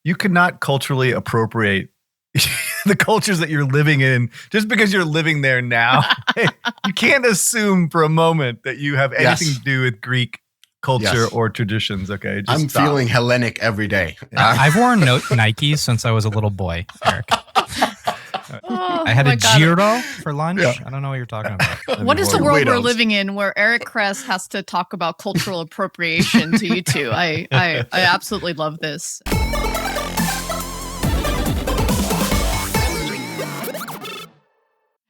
you cannot culturally appropriate the cultures that you're living in just because you're living there now. You can't assume for a moment that you have anything to do with Greek culture or traditions. Okay, just I'm feeling Hellenic every day. I've worn Nikes since I was a little boy, Eric. I had a Giro for lunch. Yeah. I don't know what you're talking about. What is the world we're living in where Eric Kress has to talk about cultural appropriation to you two? I absolutely love this.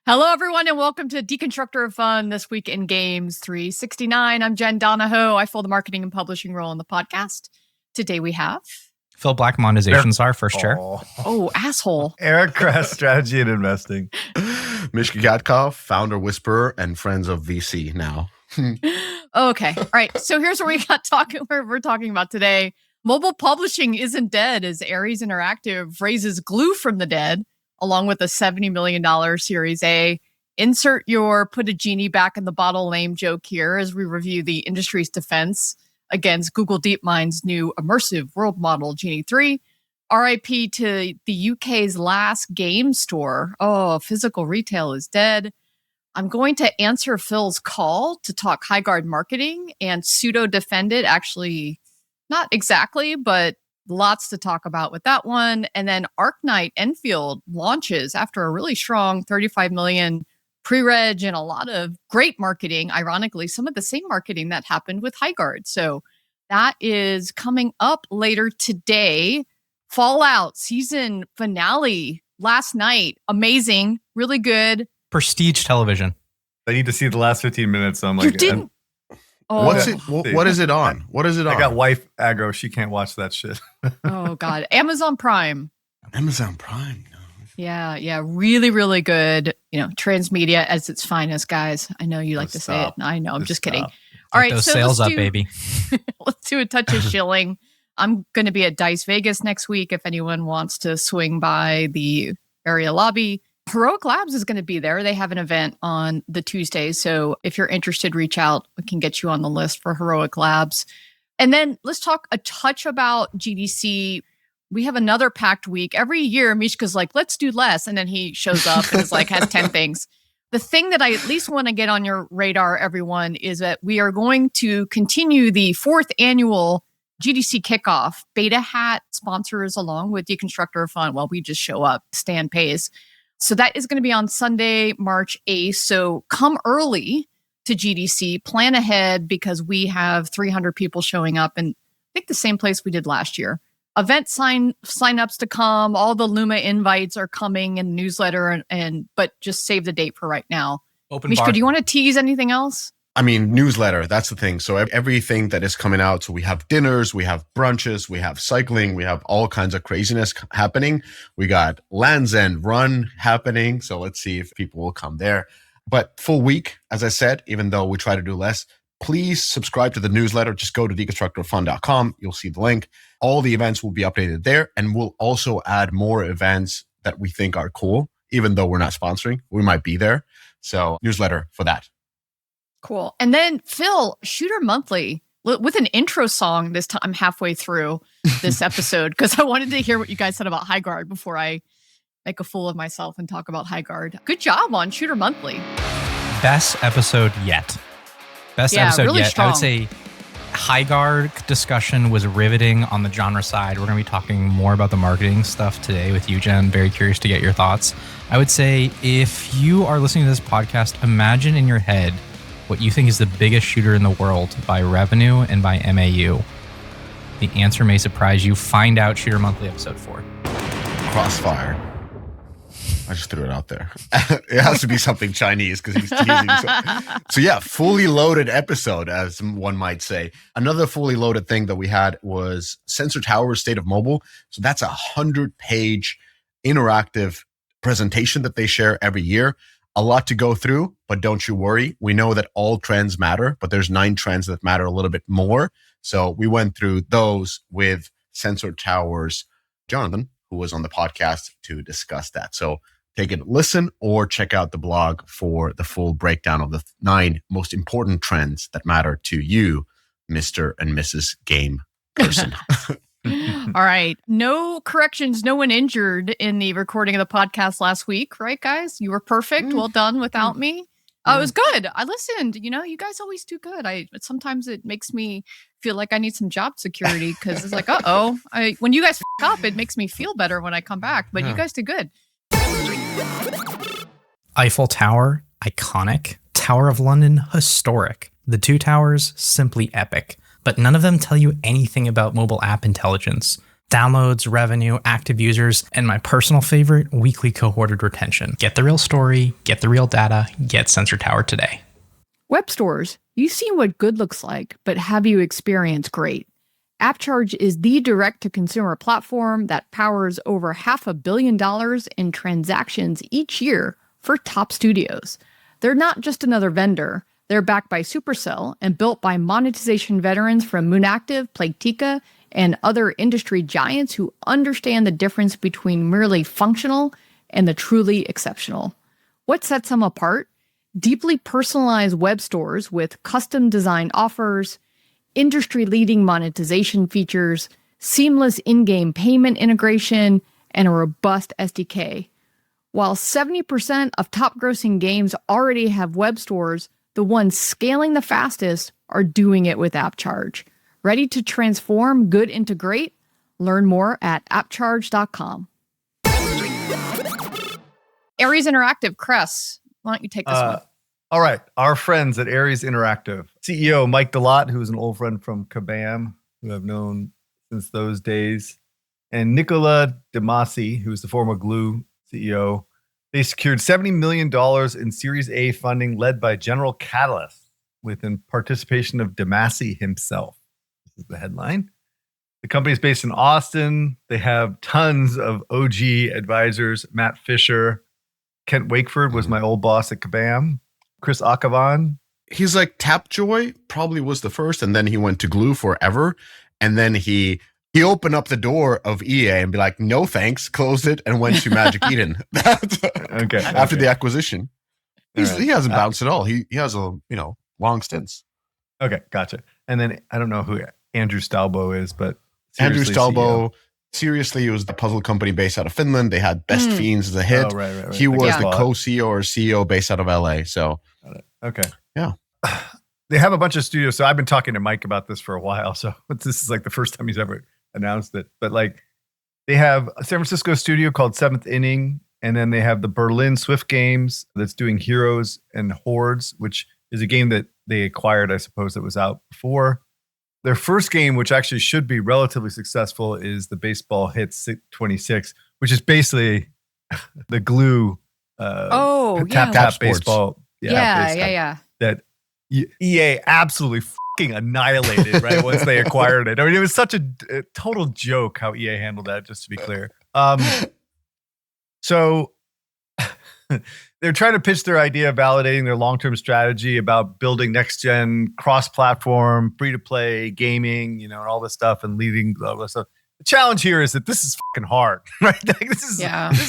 Hello, everyone, and welcome to Deconstructor of Fun This Week in Games 369. I'm Jen Donahoe. I fill the marketing and publishing role in the podcast. Today we have... Phil Black, monetization czar, first chair. Oh, asshole. Eric Kress, strategy and investing. Mishka Gatkov, founder, whisperer, and friends of VC now. Okay. All right. So here's where we're talking about today. Mobile publishing isn't dead as Aries Interactive raises glue from the dead, along with a $70 million Series A. Insert your put a genie back in the bottle lame joke here as we review the industry's defense against Google DeepMind's new immersive world model, Genie 3. RIP to the UK's last game store. Oh, physical retail is dead. I'm going to answer Phil's call to talk Highguard Marketing and pseudo-defend it. Actually, not exactly, but lots to talk about with that one. And then Arknights Enfield launches after a really strong 35 million pre-reg and a lot of great marketing. Ironically, some of the same marketing that happened with Highguard. So that is coming up later today. Fallout season finale last night. Amazing. Really good. Prestige television. I need to see the last 15 minutes. So I'm like, What is it on? What is it on? I got wife aggro. She can't watch that shit. Oh, God. Amazon Prime. Amazon Prime. Yeah. Really, really good. Transmedia as its finest, guys. I know you like to say it. I know. I'm just kidding. All right. Those sales up, baby. Let's do a touch of shilling. I'm going to be at Dice Vegas next week if anyone wants to swing by the area lobby. Heroic Labs is going to be there. They have an event on the Tuesday. So if you're interested, reach out. We can get you on the list for Heroic Labs. And then let's talk a touch about GDC. We have another packed week. Every year, Mishka's like, let's do less. And then he shows up and is like, has 10 things. The thing that I at least want to get on your radar, everyone, is that we are going to continue the 4th annual GDC kickoff. Beta Hat sponsors along with Deconstructor of Fun. Well, we just show up. Stan pays. So that is going to be on Sunday, March 8th. So come early to GDC. Plan ahead because we have 300 people showing up. And I think the same place we did last year. Event sign-ups to come. All the Luma invites are coming in the newsletter, but just save the date for right now. Mishka, do you want to tease anything else? I mean, newsletter, that's the thing. So everything that is coming out. So we have dinners, we have brunches, we have cycling, we have all kinds of craziness happening. We got Land's End Run happening. So let's see if people will come there. But full week, as I said, even though we try to do less, please subscribe to the newsletter. Just go to deconstructorfun.com. You'll see the link. All the events will be updated there. And we'll also add more events that we think are cool. Even though we're not sponsoring, we might be there. So newsletter for that. Cool. And then Phil, Shooter Monthly with an intro song this time. I'm halfway through this episode because I wanted to hear what you guys said about Highguard before I make a fool of myself and talk about Highguard. Good job on Shooter Monthly. Best episode yet. Best episode really yet. Strong. I would say Highguard discussion was riveting on the genre side. We're going to be talking more about the marketing stuff today with you, Jen. Very curious to get your thoughts. I would say if you are listening to this podcast, imagine in your head what you think is the biggest shooter in the world by revenue and by MAU. The answer may surprise you. Find out Shooter Monthly episode 4. Crossfire. I just threw it out there. It has to be something Chinese because he's teasing. So yeah, fully loaded episode, as one might say. Another fully loaded thing that we had was Sensor Tower's State of Mobile. So that's 100-page interactive presentation that they share every year. A lot to go through, but don't you worry. We know that all trends matter, but there's 9 trends that matter a little bit more. So we went through those with Sensor Tower's Jonathan, who was on the podcast to discuss that. So take a listen or check out the blog for the full breakdown of the 9 most important trends that matter to you, Mr. and Mrs. Game person. All right. No corrections, no one injured in the recording of the podcast last week, right, guys? You were perfect. Well done without me. It was good. I listened. You guys always do good. Sometimes it makes me feel like I need some job security because it's like, when you guys f up, it makes me feel better when I come back. But you guys did good. Eiffel Tower, iconic. Tower of London, historic. The two towers, simply epic. But none of them tell you anything about mobile app intelligence. Downloads, revenue, active users, and my personal favorite, weekly cohorted retention. Get the real story, get the real data, get Sensor Tower today. Web stores. You've seen what good looks like, but have you experienced great? AppCharge is the direct-to-consumer platform that powers over $500 million in transactions each year for top studios. They're not just another vendor. They're backed by Supercell and built by monetization veterans from Moonactive, Playtika, and other industry giants who understand the difference between merely functional and the truly exceptional. What sets them apart? Deeply personalized web stores with custom designed offers, industry-leading monetization features, seamless in-game payment integration, and a robust SDK. While 70% of top-grossing games already have web stores, the ones scaling the fastest are doing it with AppCharge. Ready to transform good into great? Learn more at appcharge.com. Aries Interactive, Cress, why don't you take this one? All right. Our friends at Aries Interactive. CEO Mike Delott, who's an old friend from Kabam, who I've known since those days, and Nicola Demasi, who's the former Glue CEO. They secured $70 million in Series A funding led by General Catalyst with participation of Demasi himself. This is the headline. The company is based in Austin. They have tons of OG advisors. Matt Fisher. Kent Wakeford was my old boss at Kabam. Chris Akavan. He's like Tapjoy probably was the first, and then he went to Glue forever. And then he opened up the door of EA and be like, no thanks, closed it, and went to Magic Eden. Okay. After the acquisition. Right. He hasn't bounced at all. He has long stints. Okay, gotcha. And then I don't know who Andrew Stalbo is, but Andrew Stalbo, CEO. seriously, it was the puzzle company based out of Finland. They had Best Fiends as a hit. Oh, right. He was the co-CEO or CEO based out of LA. So, okay. Yeah. They have a bunch of studios. So I've been talking to Mike about this for a while. So this is like the first time he's ever announced it. But like they have a San Francisco studio called Seventh Inning. And then they have the Berlin Swift Games that's doing Heroes and Hordes, which is a game that they acquired, I suppose, that was out before. Their first game, which actually should be relatively successful, is the Baseball Hits 26, which is basically the Glue tap baseball. Yeah. That EA absolutely fucking annihilated, right? Once they acquired it. I mean, it was such a total joke how EA handled that, just to be clear. So they're trying to pitch their idea of validating their long-term strategy about building next-gen cross-platform, free-to-play gaming, and all this stuff and leading all this stuff. The challenge here is that this is fucking hard, right? Like, this is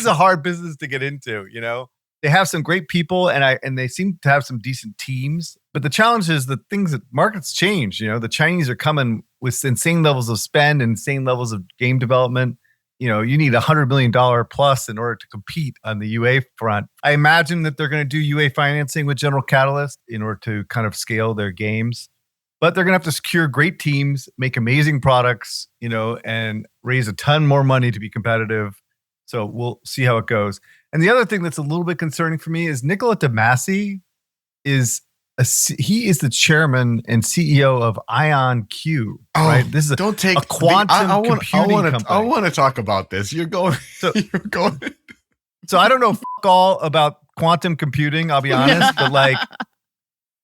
a hard business to get into, They have some great people and they seem to have some decent teams. But the challenge is the things that markets change. The Chinese are coming with insane levels of spend, insane levels of game development. You need $100 million plus in order to compete on the UA front. I imagine that they're going to do UA financing with General Catalyst in order to kind of scale their games. But they're going to have to secure great teams, make amazing products, and raise a ton more money to be competitive. So we'll see how it goes. And the other thing that's a little bit concerning for me is Nicola Demasi he is the chairman and CEO of IonQ. Right? This is a quantum computing company. I want to talk about this. You're going. So I don't know all about quantum computing. I'll be honest, but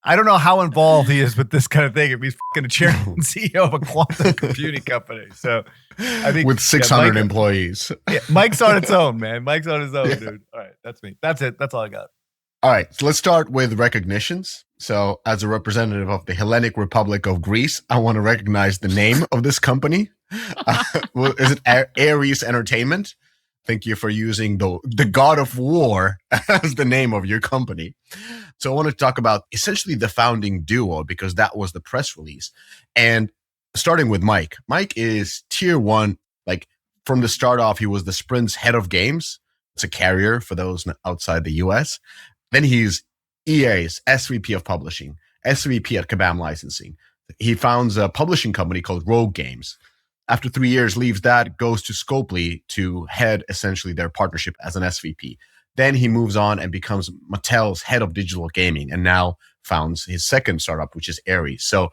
I don't know how involved he is with this kind of thing. If he's fucking a chairman and CEO of a quantum computing company, so I think with 600 employees. Yeah, Mike's on its own, man. Mike's on his own, dude. All right, that's me. That's it. That's all I got. All right, so let's start with recognitions. So as a representative of the Hellenic Republic of Greece, I want to recognize the name of this company. Is it Aries Entertainment? Thank you for using the God of War as the name of your company. So I want to talk about essentially the founding duo because that was the press release. And starting with Mike. Mike is tier 1. Like from the start off, he was the Sprint's head of games. It's a carrier for those outside the US. Then he's EA's SVP of publishing, SVP at Kabam licensing. He founds a publishing company called Rogue Games. After 3 years, leaves that, goes to Scopely to head essentially their partnership as an SVP. Then he moves on and becomes Mattel's head of digital gaming, and now founds his second startup, which is Aries. So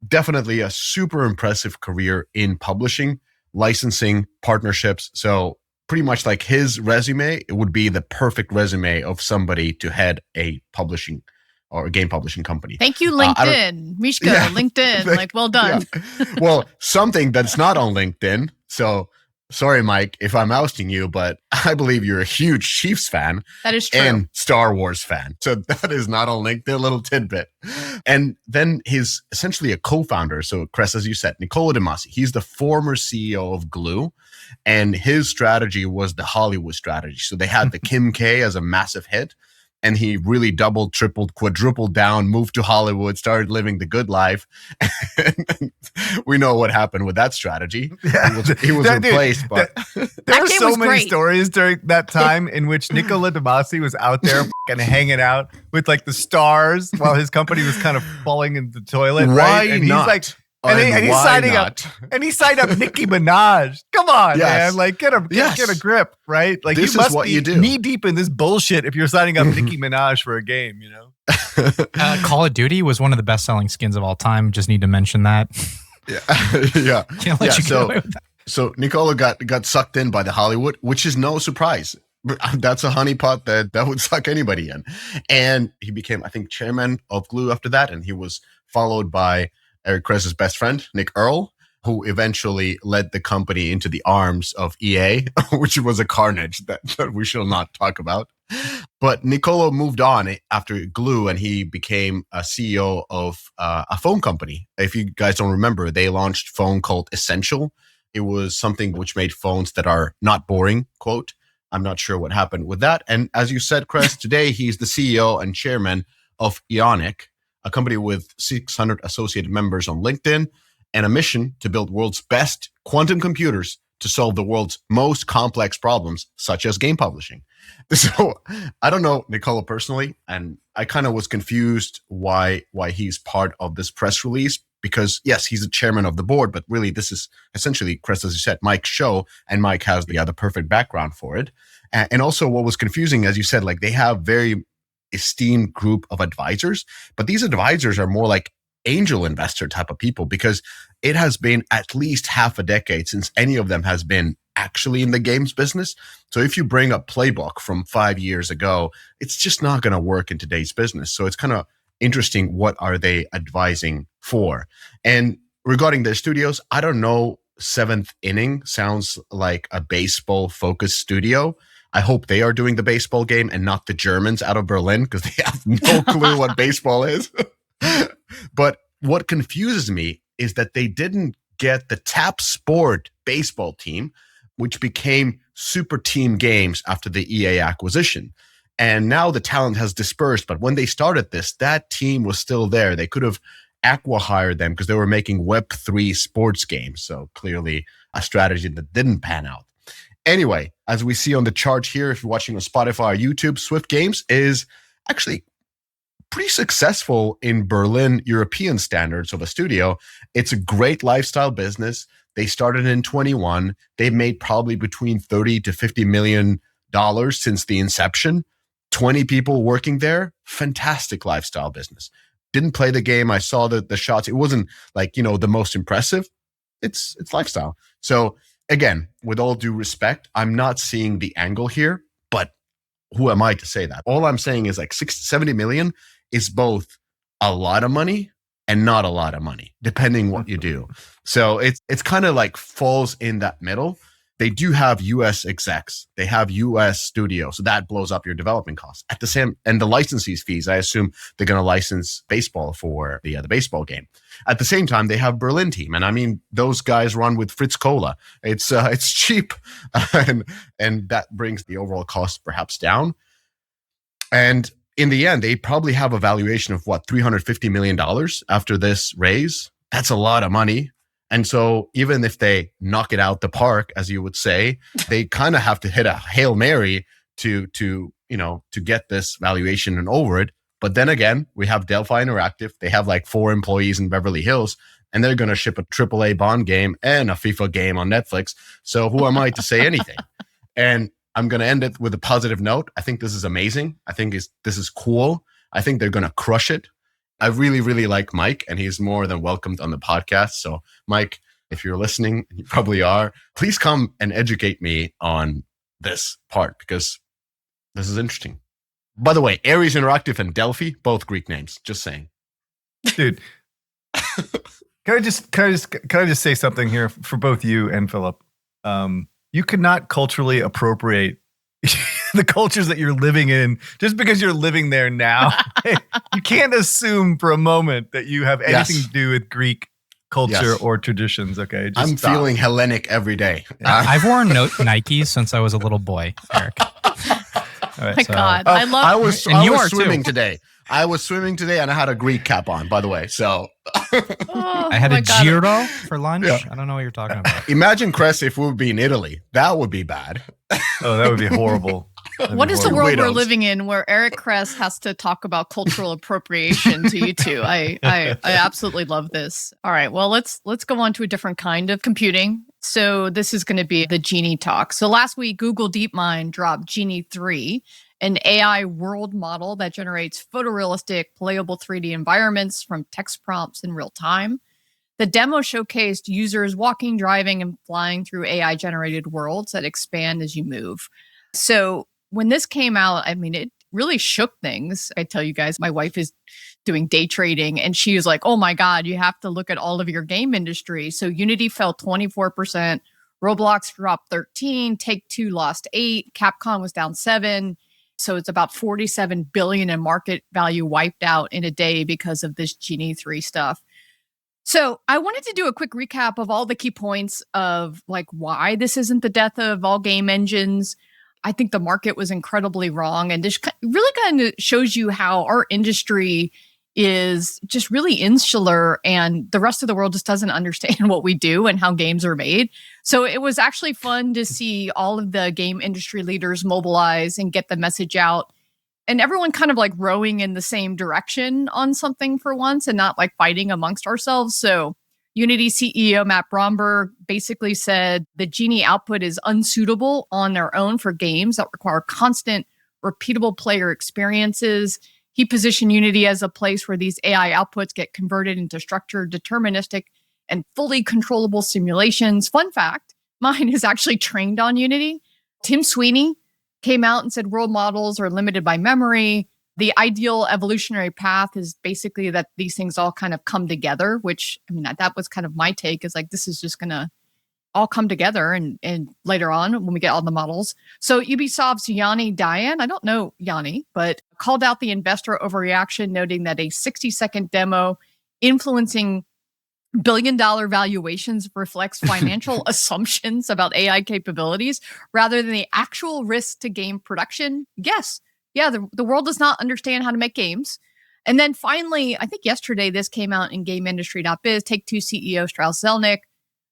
definitely a super impressive career in publishing, licensing, partnerships. So pretty much like his resume, it would be the perfect resume of somebody to head a publishing or a game publishing company. Thank you, LinkedIn. Mishka, LinkedIn. Like, well done. Yeah. Well, something that's not on LinkedIn. So sorry, Mike, if I'm ousting you, but I believe you're a huge Chiefs fan. That is true. And Star Wars fan. So that is not on LinkedIn, little tidbit. And then he's essentially a co-founder. So Chris, as you said, Niccolo De Masi, he's the former CEO of Glue. And his strategy was the Hollywood strategy. So they had the Kim K as a massive hit. And he really doubled, tripled, quadrupled down, moved to Hollywood, started living the good life. And we know what happened with that strategy. Yeah. He was replaced. But there were so many great. stories during that time in which Nicola De Masi was out there and hanging out with like the stars while his company was kind of falling in the toilet. Why right? And not? he's like, and he's signing up, and he signed up Nicki Minaj. Come on, man! Like, get a grip, right? Like, this you must is what be you do. knee deep in this bullshit if you're signing up Nicki Minaj for a game. You know, Call of Duty was one of the best-selling skins of all time. Just need to mention that. Yeah. Can't let you get away with that. So Nicola got sucked in by the Hollywood, which is no surprise. That's a honeypot that would suck anybody in. And he became, I think, chairman of Glue after that, and he was followed by Eric Kress's best friend, Nick Earl, who eventually led the company into the arms of EA, which was a carnage that we shall not talk about. But Niccolo moved on after Glue, and he became a CEO of a phone company. If you guys don't remember, they launched a phone called Essential. It was something which made phones that are not boring, quote. I'm not sure what happened with that. And as you said, Chris, today he's the CEO and chairman of Ionic, a company with 600 associated members on LinkedIn, and a mission to build world's best quantum computers to solve the world's most complex problems, such as game publishing. So I don't know Nicola personally, and I kind of was confused why he's part of this press release, because yes, he's the chairman of the board, but really this is essentially, Chris, as you said, Mike's show, and Mike has the perfect background for it. And also what was confusing, as you said, like they have very esteemed group of advisors, but these advisors are more like angel investor type of people, because it has been at least half a decade since any of them has been actually in the games business. So if you bring a playbook from 5 years ago, it's just not going to work in today's business. So it's kind of interesting, what are they advising for? And regarding their studios, I don't know, Seventh Inning sounds like a baseball focused studio. I hope they are doing the baseball game and not the Germans out of Berlin, because they have no clue what baseball is. But what confuses me is that they didn't get the Tap Sport baseball team, which became Super Team Games after the EA acquisition. And now the talent has dispersed. But when they started this, that team was still there. They could have acqui-hired them because they were making Web3 sports games. So clearly a strategy that didn't pan out. Anyway, as we see on the chart here, if you're watching on Spotify or YouTube, Swift Games is actually pretty successful in Berlin European standards of a studio. It's a great lifestyle business. They started in 21. They've made probably between 30 to $50 million since the inception. 20 people working there. Fantastic lifestyle business. Didn't play the game. I saw the shots. It wasn't like, the most impressive. It's lifestyle. So again, with all due respect, I'm not seeing the angle here, but who am I to say that? All I'm saying is like 70 million is both a lot of money and not a lot of money, depending what you do. So it's kind of like falls in that middle. They do have US execs. They have US studios. So that blows up your development costs. At the same, and the licensees fees, I assume they're going to license baseball for the baseball game. At the same time, they have Berlin team. And I mean, those guys run with Fritz Cola. It's cheap. And that brings the overall cost perhaps down. And in the end, they probably have a valuation of $350 million after this raise. That's a lot of money. And so even if they knock it out the park, as you would say, they kind of have to hit a Hail Mary to get this valuation and over it. But then again, we have Delphi Interactive. They have like 4 employees in Beverly Hills, and they're going to ship a AAA Bond game and a FIFA game on Netflix. So who am I to say anything? And I'm going to end it with a positive note. I think this is amazing. I think this is cool. I think they're going to crush it. I really, really like Mike, and he's more than welcomed on the podcast. So Mike, if you're listening, and you probably are, please come and educate me on this part, because this is interesting. By the way, Aries Interactive and Delphi, both Greek names. Just saying. Dude, can I just say something here for both you and Philip? You cannot culturally appropriate the cultures that you're living in just because you're living there now. You can't assume for a moment that you have anything to do with Greek culture or traditions. Okay, just I'm feeling Hellenic every day. I've worn Nikes since I was a little boy, Eric. Right, my God, I love. I was swimming today. I was swimming today, and I had a Greek cap on, by the way. So I had a gyro for lunch. Yeah. I don't know what you're talking about. Imagine, Chris, if we would be in Italy. That would be bad. Oh, that would be horrible. What is the world we're living in where Eric Kress has to talk about cultural appropriation to you two? I absolutely love this. All right, well, let's go on to a different kind of computing. So this is going to be the Genie talk. So last week, Google DeepMind dropped Genie 3, an AI world model that generates photorealistic, playable 3D environments from text prompts in real time. The demo showcased users walking, driving, and flying through AI-generated worlds that expand as you move. So when this came out, I mean, it really shook things. I tell you guys, my wife is doing day trading, and she was like, oh my God, you have to look at all of your game industry. So Unity fell 24%, Roblox dropped 13%, Take-Two lost 8%, Capcom was down 7%. So it's about 47 billion in market value wiped out in a day because of this Genie 3 stuff. So I wanted to do a quick recap of all the key points of like why this isn't the death of all game engines. I think the market was incredibly wrong, and this really kind of shows you how our industry is just really insular, and the rest of the world just doesn't understand what we do and how games are made. So it was actually fun to see all of the game industry leaders mobilize and get the message out, and everyone kind of like rowing in the same direction on something for once and not like fighting amongst ourselves. So Unity CEO Matt Bromberg basically said the Genie output is unsuitable on their own for games that require constant, repeatable player experiences. He positioned Unity as a place where these AI outputs get converted into structured, deterministic, and fully controllable simulations. Fun fact, mine is actually trained on Unity. Tim Sweeney came out and said world models are limited by memory. The ideal evolutionary path is basically that these things all kind of come together, which, I mean, that was kind of my take, is like, this is just going to all come together and later on when we get all the models. So Ubisoft's Yanni Diane, I don't know Yanni, but called out the investor overreaction, noting that a 60-second demo influencing billion-dollar valuations reflects financial assumptions about AI capabilities rather than the actual risk to game production. Yes. Yeah, the world does not understand how to make games. And then finally, I think yesterday this came out in GameIndustry.biz, Take-Two CEO Strauss Zelnick,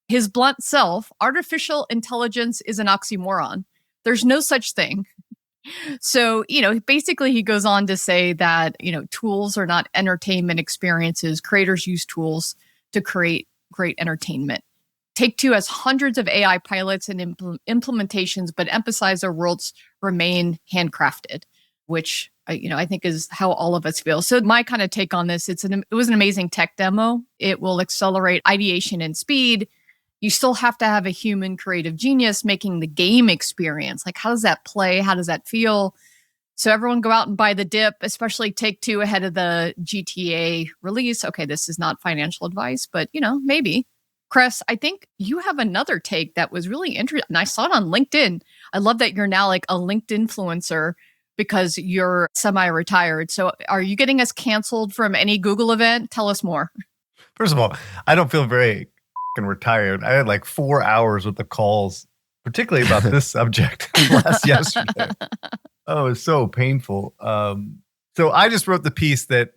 his blunt self, artificial intelligence is an oxymoron. There's no such thing. So, basically he goes on to say that, tools are not entertainment experiences. Creators use tools to create great entertainment. Take-Two has hundreds of AI pilots and implementations, but emphasize their worlds remain handcrafted, which I think is how all of us feel. So my kind of take on this, it was an amazing tech demo. It will accelerate ideation and speed. You still have to have a human creative genius making the game experience. Like, how does that play? How does that feel? So everyone go out and buy the dip, especially Take-Two ahead of the GTA release. Okay, this is not financial advice, but maybe. Chris, I think you have another take that was really interesting. And I saw it on LinkedIn. I love that you're now like a LinkedIn influencer because you're semi-retired. So are you getting us canceled from any Google event? Tell us more. First of all, I don't feel very retired. I had like 4 hours with the calls, particularly about this subject yesterday. Oh, it's so painful. So I just wrote the piece that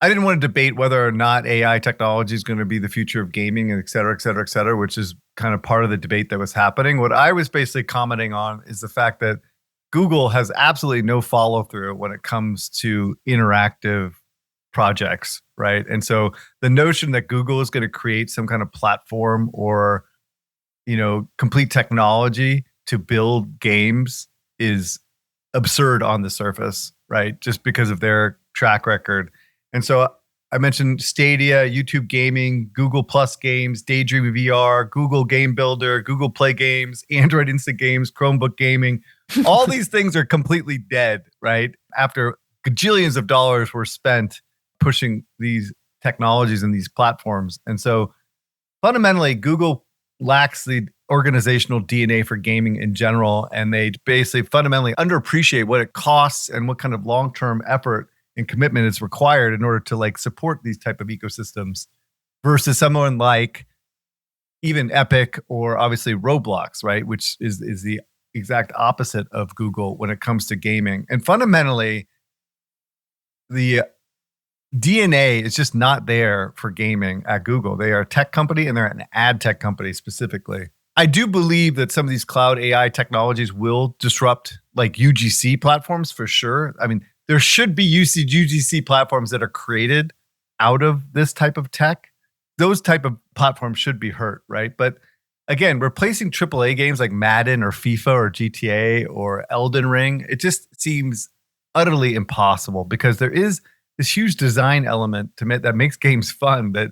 I didn't want to debate whether or not AI technology is going to be the future of gaming, and et cetera, et cetera, et cetera, which is kind of part of the debate that was happening. What I was basically commenting on is the fact that Google has absolutely no follow through when it comes to interactive projects, right? And so the notion that Google is going to create some kind of platform or, complete technology to build games is absurd on the surface, right? Just because of their track record. And so I mentioned Stadia, YouTube Gaming, Google Plus Games, Daydream VR, Google Game Builder, Google Play Games, Android Instant Games, Chromebook Gaming. All these things are completely dead, right? After gajillions of dollars were spent pushing these technologies and these platforms. And so fundamentally, Google lacks the organizational DNA for gaming in general. And they basically fundamentally underappreciate what it costs and what kind of long-term effort and commitment is required in order to support these type of ecosystems versus someone like even Epic or obviously Roblox, right? Which is the exact opposite of Google when it comes to gaming. And fundamentally, the DNA is just not there for gaming at Google. They are a tech company and they're an ad tech company specifically. I do believe that some of these cloud AI technologies will disrupt UGC platforms for sure. I mean, there should be UGC platforms that are created out of this type of tech. Those type of platforms should be hurt, right? But again, replacing AAA games like Madden or FIFA or GTA or Elden Ring, it just seems utterly impossible because there is this huge design element that makes games fun that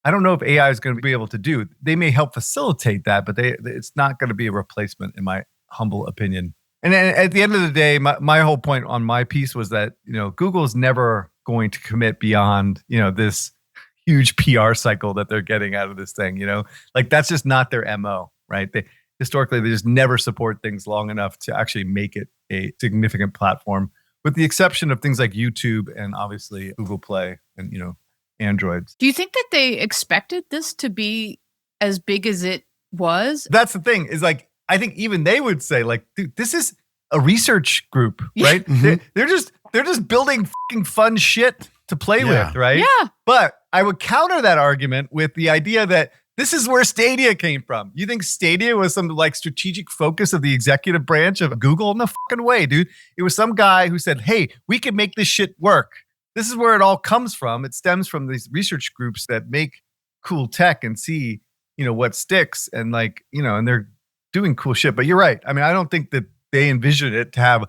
I don't know if AI is going to be able to do. They may help facilitate that, but it's not going to be a replacement in my humble opinion. And at the end of the day, my whole point on my piece was that, Google is never going to commit beyond, this huge PR cycle that they're getting out of this thing, that's just not their MO, right? Historically, they just never support things long enough to actually make it a significant platform, with the exception of things like YouTube and obviously Google Play and, Androids. Do you think that they expected this to be as big as it was? That's the thing is I think even they would say dude, this is a research group, right? Mm-hmm. They're just building fucking fun shit to play with, right? Yeah. But I would counter that argument with the idea that this is where Stadia came from. You think Stadia was some strategic focus of the executive branch of Google? No fucking way, dude. It was some guy who said, hey, we can make this shit work. This is where it all comes from. It stems from these research groups that make cool tech and see, what sticks and and they're doing cool shit. But you're right. I mean, I don't think that they envisioned it to have,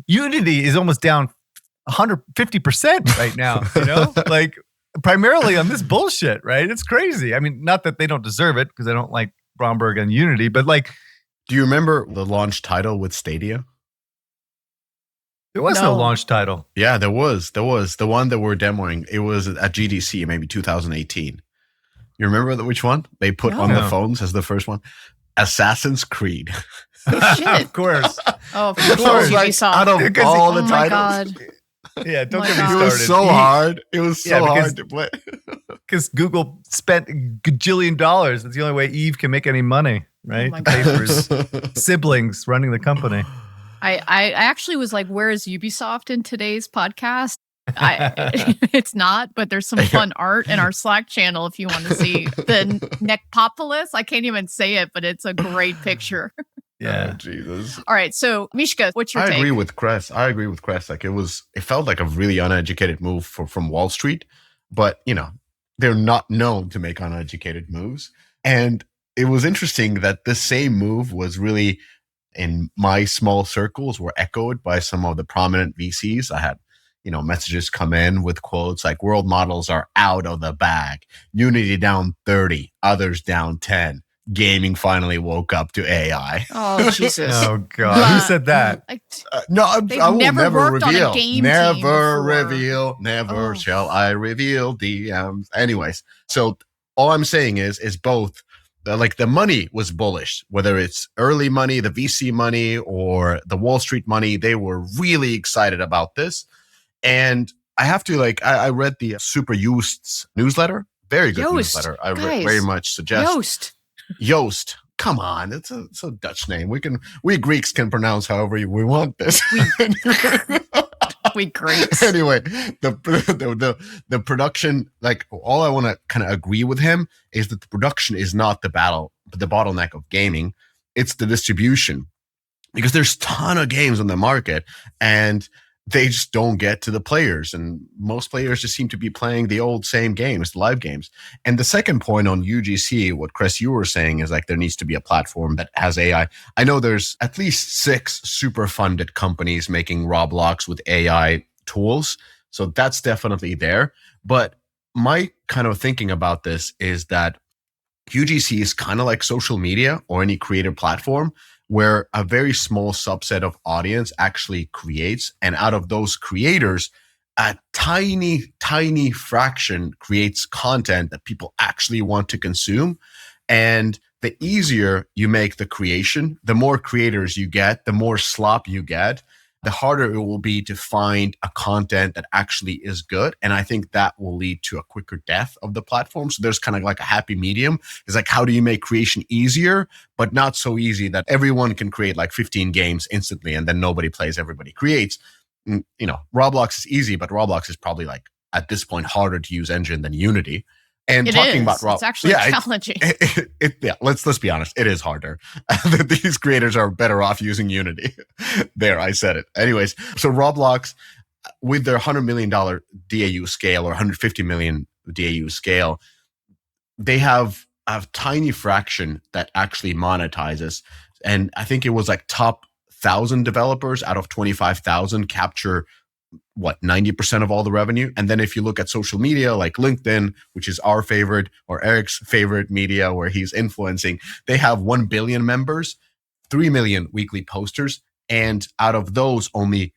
Unity is almost down 150% right now, primarily on this bullshit, right? It's crazy. I mean, not that they don't deserve it because I don't like Bromberg and Unity, but do you remember the launch title with Stadia? There was no launch title. Yeah, there was. The one that we're demoing, it was at GDC, maybe 2018. You remember which one? They put on the phones as the first one? Assassin's Creed. Oh, shit. Of course. Oh, of course. Ubisoft. Out of all the titles. God. Yeah, don't get me It started. was so hard. It was so hard to play. Because Google spent a gajillion dollars. That's the only way Eve can make any money, right? Oh to pay for his siblings running the company. I actually was like, where is Ubisoft in today's podcast? It's not, but there's some fun art in our Slack channel if you want to see the Necpopolis. I can't even say it, but it's a great picture. Yeah. Oh, Jesus. All right. So, Mishka, what's your take? I agree with Kress. It felt like a really uneducated move from Wall Street, but they're not known to make uneducated moves. And it was interesting that this same move was really, in my small circles, were echoed by some of the prominent VCs. I had, messages come in with quotes like world models are out of the bag. Unity down 30, others down 10. Gaming finally woke up to AI. Oh, Jesus. Oh, God. Who said that? No, I will never worked reveal. On a game never team reveal. Never shall I reveal DMs. Anyways, so all I'm saying is both. The money was bullish, whether it's early money, the VC money, or the Wall Street money. They were really excited about this. And I have to I read the Super Yoast's newsletter. Very good newsletter. I very much suggest. Joost. Come on. It's a Dutch name. We Greeks can pronounce however we want this. We great. Anyway, the production, like all I want to kind of agree with him is that the production is not the bottleneck of gaming. It's the distribution, because there's a ton of games on the market and they just don't get to the players. And most players just seem to be playing the old same games, the live games. And the second point on UGC, what Chris, you were saying is like there needs to be a platform that has AI. I know there's at least 6 super funded companies making Roblox with AI tools. So that's definitely there. But my kind of thinking about this is that UGC is kind of like social media or any creator platform, where a very small subset of audience actually creates. And out of those creators, a tiny fraction creates content that people actually want to consume. And the easier you make the creation, the more creators you get, the more slop you get, the harder it will be to find a content that actually is good. And I think that will lead to a quicker death of the platform. So there's kind of like a happy medium. It's like, how do you make creation easier, but not so easy that everyone can create like 15 games instantly and then nobody plays, everybody creates. You know, Roblox is easy, but Roblox is probably like at this point harder to use engine than Unity. And it talking is. about Roblox, it's actually challenging. Let's be honest, it is harder. These creators are better off using Unity. There, I said it. Anyways, so Roblox, with their $100 million DAU scale or 150 million DAU scale, they have a tiny fraction that actually monetizes. And I think it was like top 1,000 developers out of 25,000 capture 90% of all the revenue. And then if you look at social media like LinkedIn, which is our favorite or Eric's favorite media where he's influencing, they have 1 billion members, 3 million weekly posters. And out of those, only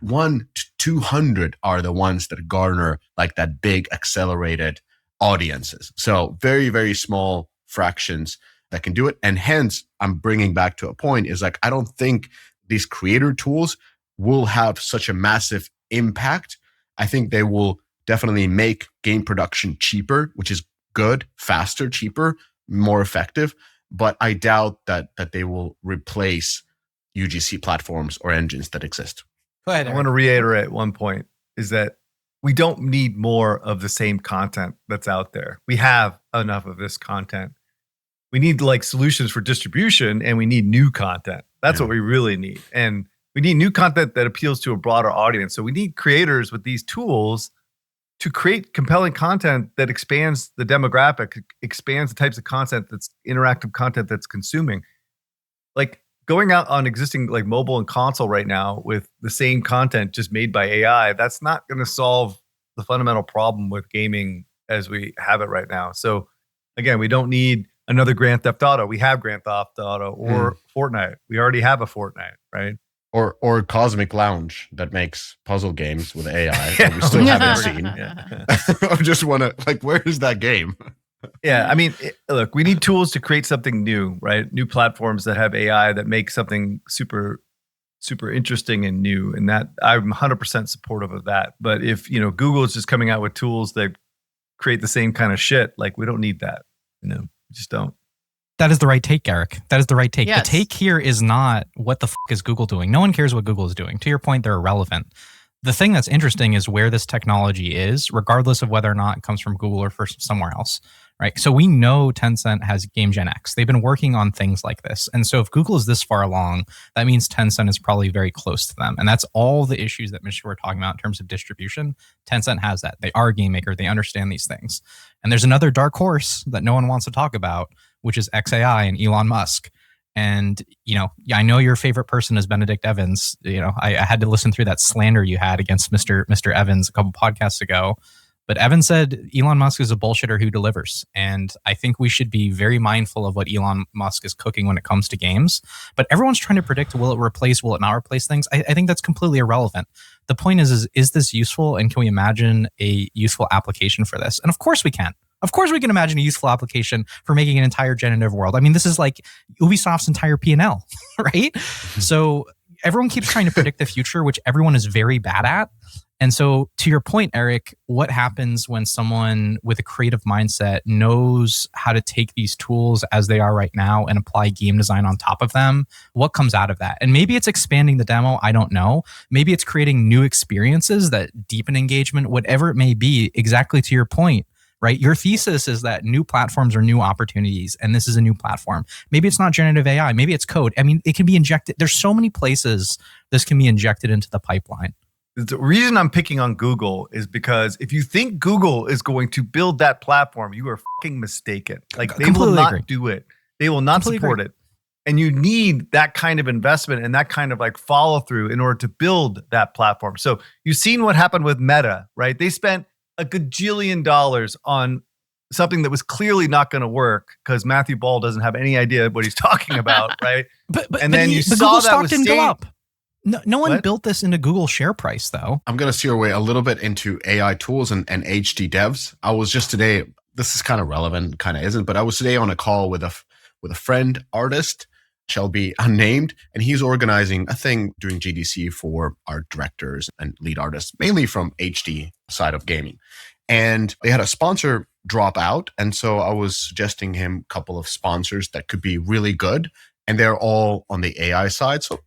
1 to 200 are the ones that garner like that big accelerated audiences. So very, very small fractions that can do it. And hence I'm bringing back to a point is like, I don't think these creator tools will have such a massive impact. I think they will definitely make game production cheaper, which is good, faster, cheaper, more effective. But I doubt that they will replace UGC platforms or engines that exist. Go ahead, I Eric. want to reiterate one point is that we don't need more of the same content that's out there. We have enough of this content. We need like solutions for distribution and we need new content. That's what we really need. And we need new content that appeals to a broader audience. So we need creators with these tools to create compelling content that expands the demographic, expands the types of content that's interactive content that's consuming. Like going out on existing like mobile and console right now with the same content just made by AI, that's not going to solve the fundamental problem with gaming as we have it right now. So again, we don't need another Grand Theft Auto. We have Grand Theft Auto or Fortnite. We already have a Fortnite, right? Or Cosmic Lounge that makes puzzle games with AI that we still haven't seen. I just want to like, where is that game? Yeah, I mean, look, we need tools to create something new, right? New platforms that have AI that make something super, super interesting and new. And that I'm 100% supportive of that. But if, you know, Google is just coming out with tools that create the same kind of shit, like we don't need that, you know, we just don't. That is the right take, Eric. That is the right take. Yes. The take here is not what the is Google doing. No one cares what Google is doing. To your point, they're irrelevant. The thing that's interesting is where this technology is, regardless of whether or not it comes from Google or from somewhere else, right? So we know Tencent has Game Gen X. They've been working on things like this. And so if Google is this far along, that means Tencent is probably very close to them. And that's all the issues that Mr. were talking about in terms of distribution. Tencent has that. They are a game maker. They understand these things. And there's another dark horse that no one wants to talk about, which is XAI and Elon Musk. And, you know, I know your favorite person is Benedict Evans. You know, I had to listen through that slander you had against Mr. Evans a couple podcasts ago. But Evans said Elon Musk is a bullshitter who delivers. And I think we should be very mindful of what Elon Musk is cooking when it comes to games. But everyone's trying to predict, will it not replace things? I think that's completely irrelevant. The point is this useful? And can we imagine a useful application for this? And of course we can. Of course we can imagine a useful application for making an entire generative world. I mean, this is like Ubisoft's entire P&L, right? So everyone keeps trying to predict the future, which everyone is very bad at. And so to your point, Eric, what happens when someone with a creative mindset knows how to take these tools as they are right now and apply game design on top of them? What comes out of that? And maybe it's expanding the demo. I don't know. Maybe it's creating new experiences that deepen engagement, whatever it may be. Exactly to your point, right? Your thesis is that new platforms are new opportunities, and this is a new platform. Maybe it's not generative AI. Maybe it's code. I mean, it can be injected. There's so many places this can be injected into the pipeline. The reason I'm picking on Google is because if you think Google is going to build that platform, you are fucking mistaken. Like, they will not do it. They will not support it. And you need that kind of investment and that kind of like follow through in order to build that platform. So you've seen what happened with Meta, right? They spent a gajillion dollars on something that was clearly not going to work because Matthew Ball doesn't have any idea what he's talking about, right? But then you saw Google stock didn't go up. No one built this into Google's share price, though. I'm going to steer away a little bit into AI tools and HD devs. I was just today, this is kind of relevant, kind of isn't, but I was today on a call with a friend artist, shall be unnamed, and he's organizing a thing during GDC for art directors and lead artists, mainly from HD side of gaming. And they had a sponsor drop out. And so I was suggesting him a couple of sponsors that could be really good. And they're all on the AI side. So,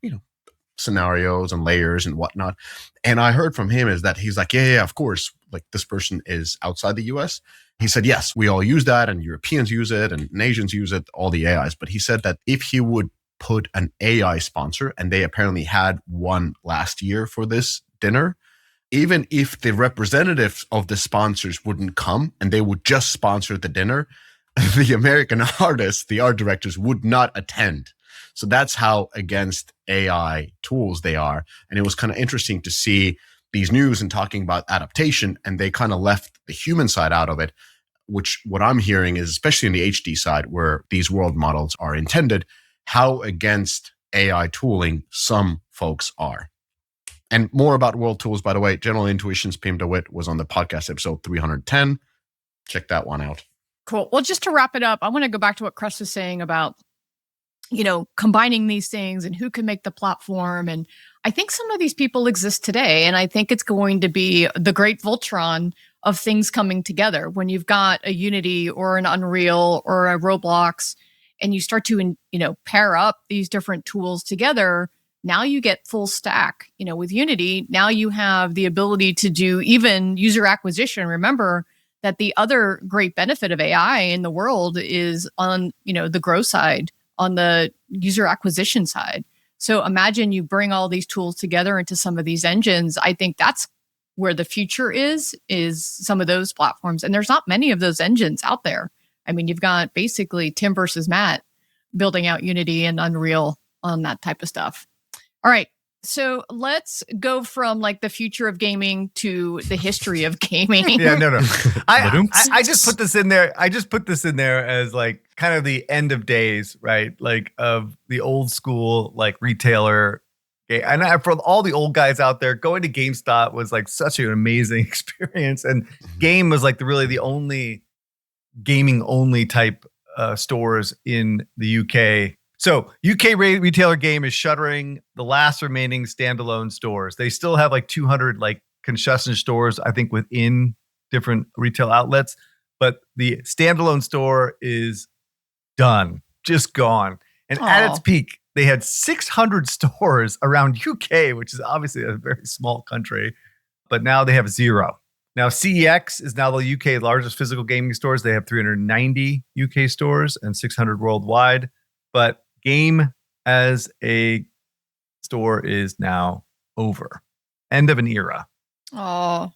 scenarios and layers and whatnot. And I heard from him is that he's like, yeah, of course. Like, this person is outside the US. He said, yes, we all use that, and Europeans use it, and Asians use it, all the AIs. But he said that if he would put an AI sponsor, and they apparently had one last year for this dinner, even if the representatives of the sponsors wouldn't come and they would just sponsor the dinner, the American artists, the art directors, would not attend. So that's how against AI tools they are. And it was kind of interesting to see these news and talking about adaptation, and they kind of left the human side out of it, which what I'm hearing is, especially in the HD side where these world models are intended, how against AI tooling some folks are. And more about world tools, by the way, General Intuition's Pim DeWitt was on the podcast episode 310. Check that one out. Cool. Well, just to wrap it up, I want to go back to what Chris was saying about, combining these things and who can make the platform. And I think some of these people exist today. And I think it's going to be the great Voltron of things coming together. When you've got a Unity or an Unreal or a Roblox, and you start to, pair up these different tools together, now you get full stack. With Unity, now you have the ability to do even user acquisition. Remember that the other great benefit of AI in the world is on, the growth side, on the user acquisition side. So imagine you bring all these tools together into some of these engines. I think that's where the future is some of those platforms. And there's not many of those engines out there. I mean, you've got basically Tim versus Matt building out Unity and Unreal on that type of stuff. All right. So let's go from like the future of gaming to the history of gaming. Yeah, no. I just put this in there. I just put this in there as like kind of the end of days, right? Like of the old school, like retailer. And for all the old guys out there, going to GameStop was like such an amazing experience. And Game was like the only gaming only type stores in the UK. So UK retailer Game is shuttering the last remaining standalone stores. They still have like 200 like concession stores, I think, within different retail outlets. But the standalone store is done, just gone. And at its peak, they had 600 stores around UK, which is obviously a very small country. But now they have 0. Now, CEX is now the UK largest physical gaming stores. They have 390 UK stores and 600 worldwide. But Game as a store is now over. End of an era. Oh.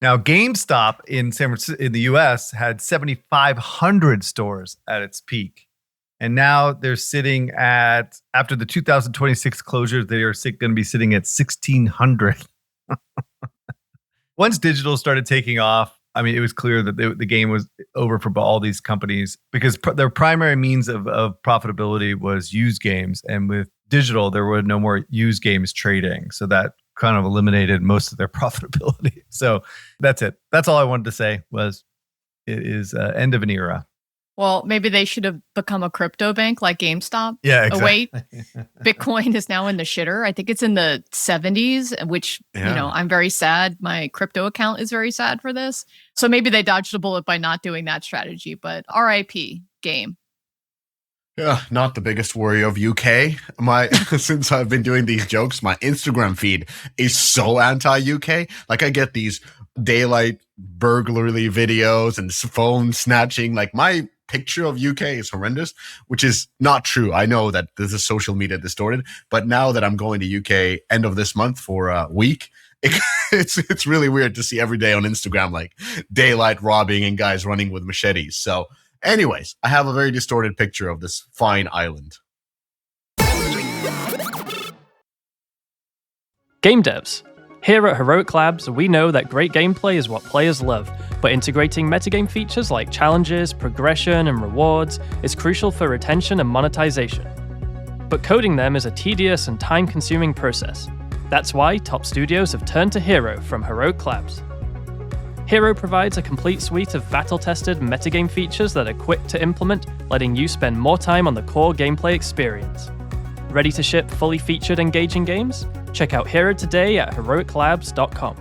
Now, GameStop in San Francisco, in the US, had 7,500 stores at its peak. And now they're sitting at, after the 2026 closures, they are going to be sitting at 1,600. Once digital started taking off, I mean, it was clear that the game was over for all these companies because their primary means of profitability was used games. And with digital, there were no more used games trading. So that kind of eliminated most of their profitability. So that's it. That's all I wanted to say was it is end of an era. Well, maybe they should have become a crypto bank like GameStop. Yeah, exactly. Oh, wait. Bitcoin is now in the shitter. I think it's in the 70s, which, I'm very sad. My crypto account is very sad for this. So maybe they dodged a bullet by not doing that strategy, but RIP game. Yeah, not the biggest worry of UK. Since I've been doing these jokes, my Instagram feed is so anti-UK. Like I get these daylight burglary videos and phone snatching. Like my picture of UK is horrendous, which is not true. I know that this is social media distorted, but now that I'm going to UK end of this month for a week, it's really weird to see every day on Instagram like daylight robbing and guys running with machetes. So anyways, I have a very distorted picture of this fine island. Game devs. Here at Heroic Labs, we know that great gameplay is what players love, but integrating metagame features like challenges, progression, and rewards is crucial for retention and monetization. But coding them is a tedious and time-consuming process. That's why top studios have turned to Hero from Heroic Labs. Hero provides a complete suite of battle-tested metagame features that are quick to implement, letting you spend more time on the core gameplay experience. Ready to ship fully featured engaging games? Check out Hero today at heroiclabs.com.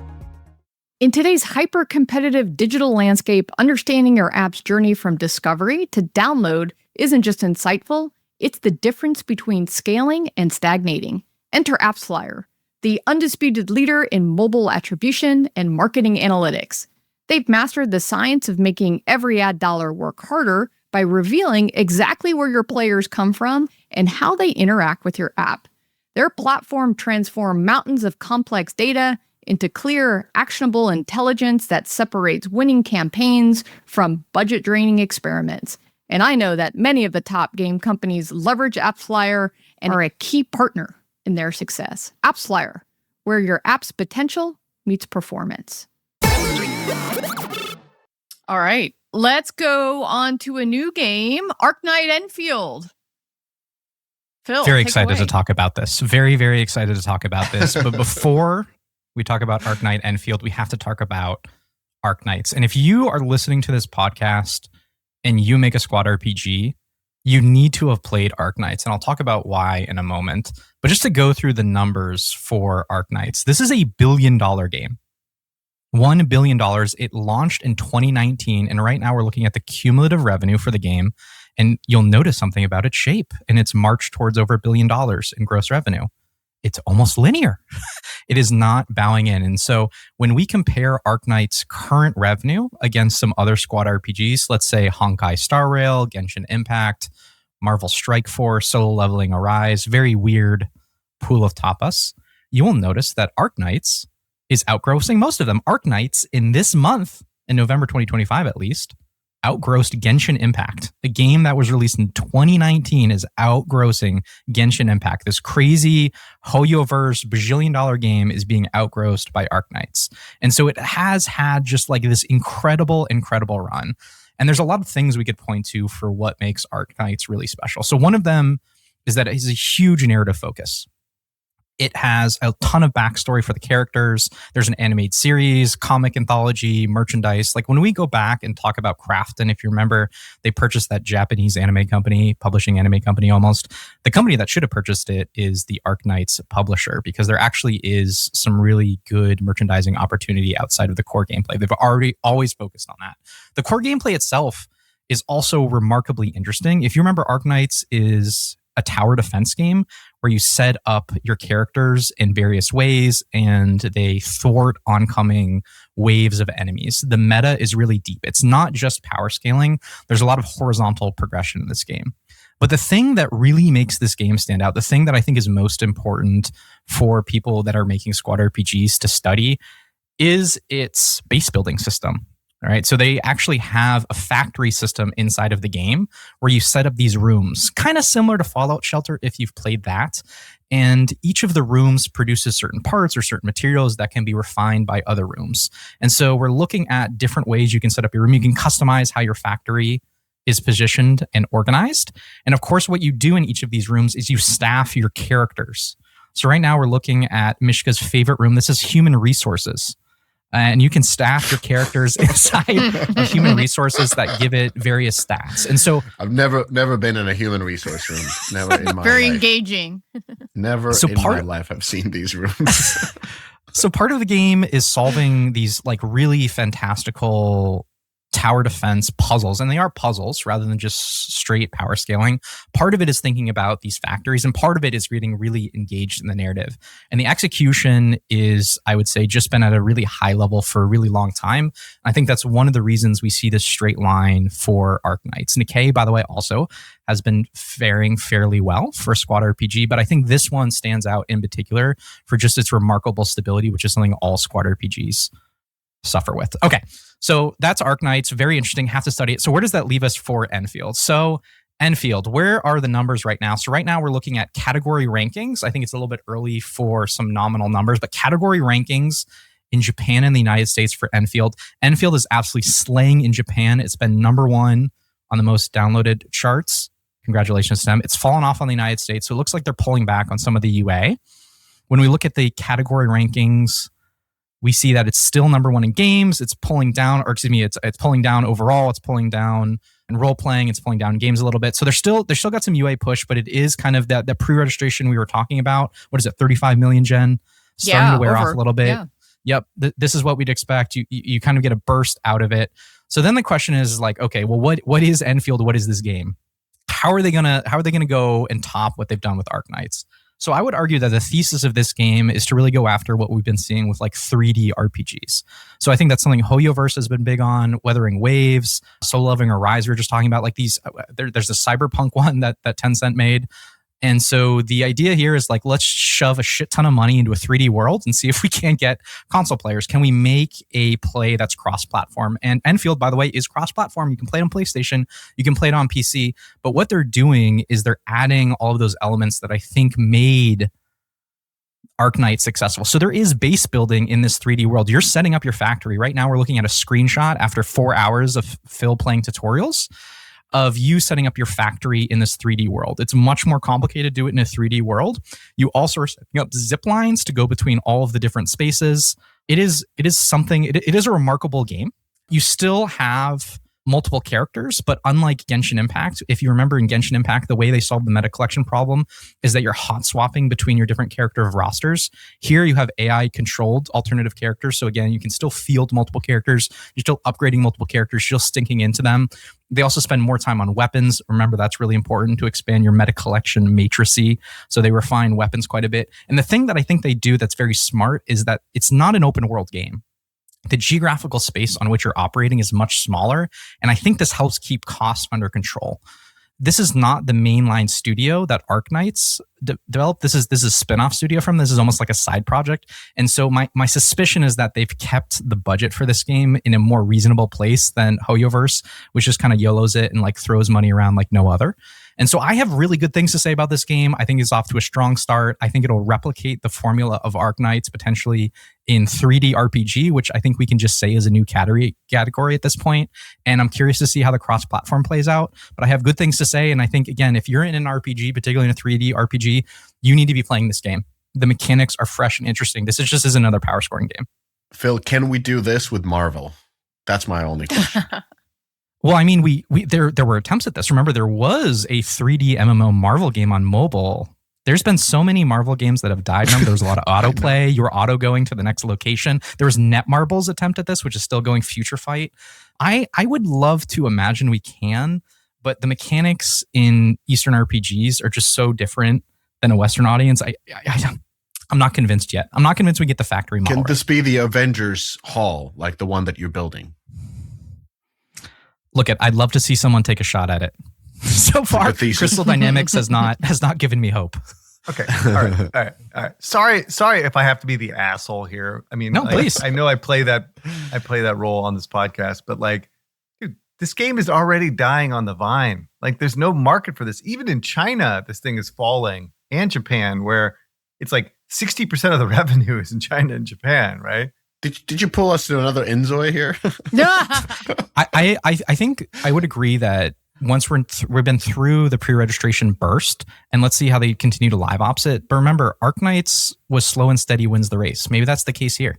In today's hyper-competitive digital landscape, understanding your app's journey from discovery to download isn't just insightful, it's the difference between scaling and stagnating. Enter AppsFlyer, the undisputed leader in mobile attribution and marketing analytics. They've mastered the science of making every ad dollar work harder by revealing exactly where your players come from and how they interact with your app. Their platform transforms mountains of complex data into clear, actionable intelligence that separates winning campaigns from budget-draining experiments. And I know that many of the top game companies leverage AppsFlyer and are a key partner in their success. AppsFlyer, where your app's potential meets performance. All right, let's go on to a new game, Arknight Enfield. Phil, very excited to talk about this. Very, very excited to talk about this. But before we talk about Arknight Enfield, we have to talk about Arknights. And if you are listening to this podcast and you make a squad RPG, you need to have played Arknights. And I'll talk about why in a moment. But just to go through the numbers for Arknights, this is a $1 billion game. $1 billion. It launched in 2019. And right now we're looking at the cumulative revenue for the game. And you'll notice something about its shape and its march towards over $1 billion in gross revenue. It's almost linear. It is not bowing in. And so when we compare Arknight's current revenue against some other squad RPGs, let's say Honkai Star Rail, Genshin Impact, Marvel Strike Force, Solo Leveling Arise, very weird pool of tapas, you will notice that Arknights is outgrossing most of them. Arknights in this month, in November 2025 at least, outgrossed Genshin Impact. The game that was released in 2019 is outgrossing Genshin Impact. This crazy Hoyoverse bajillion-dollar game is being outgrossed by Arknights. And so it has had just like this incredible, incredible run. And there's a lot of things we could point to for what makes Arknights really special. So one of them is that it has a huge narrative focus. It has a ton of backstory for the characters. There's an animated series, comic anthology, merchandise. Like when we go back and talk about Krafton, if you remember, they purchased that Japanese anime company, publishing anime company almost. The company that should have purchased it is the Arknights publisher, because there actually is some really good merchandising opportunity outside of the core gameplay. They've always focused on that. The core gameplay itself is also remarkably interesting. If you remember, Arknights is a tower defense game where you set up your characters in various ways and they thwart oncoming waves of enemies. The meta is really deep. It's not just power scaling. There's a lot of horizontal progression in this game. But the thing that really makes this game stand out, the thing that I think is most important for people that are making squad RPGs to study, is its base building system. All right, so they actually have a factory system inside of the game where you set up these rooms, kind of similar to Fallout Shelter if you've played that. And each of the rooms produces certain parts or certain materials that can be refined by other rooms. And so we're looking at different ways you can set up your room. You can customize how your factory is positioned and organized. And of course, what you do in each of these rooms is you staff your characters. So right now we're looking at Mishka's favorite room. This is human resources. And you can staff your characters inside of human resources that give it various stats. And so I've never been in a human resource room. Never in my Very life. engaging. Never in my life I've seen these rooms. So part of the game is solving these like really fantastical tower defense puzzles, and they are puzzles rather than just straight power scaling. Part of it is thinking about these factories, and part of it is getting really engaged in the narrative. And the execution is, I would say, just been at a really high level for a really long time. I think that's one of the reasons we see this straight line for Arknights. Nikkei, by the way, also has been faring fairly well for a squad RPG, but I think this one stands out in particular for just its remarkable stability, which is something all squad RPGs suffer with. Okay, so that's Arknights. Very interesting. Have to study it. So where does that leave us for Enfield? So Enfield, where are the numbers right now? So right now we're looking at category rankings. I think it's a little bit early for some nominal numbers, but category rankings in Japan and the United States for Enfield. Enfield is absolutely slaying in Japan. It's been number one on the most downloaded charts. Congratulations to them. It's fallen off on the United States, so it looks like they're pulling back on some of the UA. When we look at the category rankings, we see that it's still number one in games. It's pulling down, or excuse me, it's pulling down overall. It's pulling down in role playing. It's pulling down in games a little bit. So they're still got some UA push, but it is kind of that pre-registration we were talking about. What is it, 35 million gen? Starting to wear off a little bit. Yeah. Yep, this is what we'd expect. You kind of get a burst out of it. So then the question is like, okay, well, what is Enfield? What is this game? How are they gonna go and top what they've done with Arknights? So I would argue that the thesis of this game is to really go after what we've been seeing with like 3D RPGs. So I think that's something HoYoverse has been big on, Weathering Waves, Solo Leveling Arise we were just talking about. Like these, there's a cyberpunk one that Tencent made. And so the idea here is like, let's shove a shit ton of money into a 3D world and see if we can't get console players. Can we make a play that's cross-platform? And Enfield, by the way, is cross-platform. You can play it on PlayStation. You can play it on PC. But what they're doing is they're adding all of those elements that I think made Arknights successful. So there is base building in this 3D world. You're setting up your factory. Right now we're looking at a screenshot after 4 hours of Phil playing tutorials of you setting up your factory in this 3D world. It's much more complicated to do it in a 3D world. You also are setting up zip lines to go between all of the different spaces. It is a remarkable game. You still have multiple characters, but unlike Genshin Impact, if you remember in Genshin Impact, the way they solved the meta collection problem is that you're hot swapping between your different character rosters. Here you have AI controlled alternative characters. So again, you can still field multiple characters. You're still upgrading multiple characters. You're still stinking into them. They also spend more time on weapons. Remember, that's really important to expand your meta collection matricy. So they refine weapons quite a bit. And the thing that I think they do that's very smart is that it's not an open world game. The geographical space on which you're operating is much smaller. And I think this helps keep costs under control. This is not the mainline studio that Arknights developed. This is a spin-off studio from. This is almost like a side project. And so my suspicion is that they've kept the budget for this game in a more reasonable place than HoYoverse, which just kind of YOLOs it and like throws money around like no other. And so I have really good things to say about this game. I think it's off to a strong start. I think it'll replicate the formula of Arknights potentially in 3D RPG, which I think we can just say is a new category at this point. And I'm curious to see how the cross-platform plays out. But I have good things to say. And I think, again, if you're in an RPG, particularly in a 3D RPG, you need to be playing this game. The mechanics are fresh and interesting. This is just another power scoring game. Phil, can we do this with Marvel? That's my only question. Well, I mean, there were attempts at this. Remember, there was a 3D MMO Marvel game on mobile. There's been so many Marvel games that have died. Remember, there was a lot of autoplay. You were auto going to the next location. There was Netmarble's attempt at this, which is still going, Future Fight. I would love to imagine we can, but the mechanics in Eastern RPGs are just so different than a Western audience. I'm not convinced yet. I'm not convinced we get the factory model. Can this be the Avengers Hall, like the one that you're building? Look, I'd love to see someone take a shot at it. So far, Crystal Dynamics has not given me hope. Okay. All right. Sorry if I have to be the asshole here. I mean, no, please. I know I play that role on this podcast, but like, dude, this game is already dying on the vine. Like, there's no market for this. Even in China, this thing is falling, and Japan, where it's like 60% of the revenue is in China and Japan, right? Did you pull us to another Inzoi here? I think I would agree that once we've been through the pre-registration burst, and let's see how they continue to live ops it. But remember, Arknights was slow and steady wins the race. Maybe that's the case here.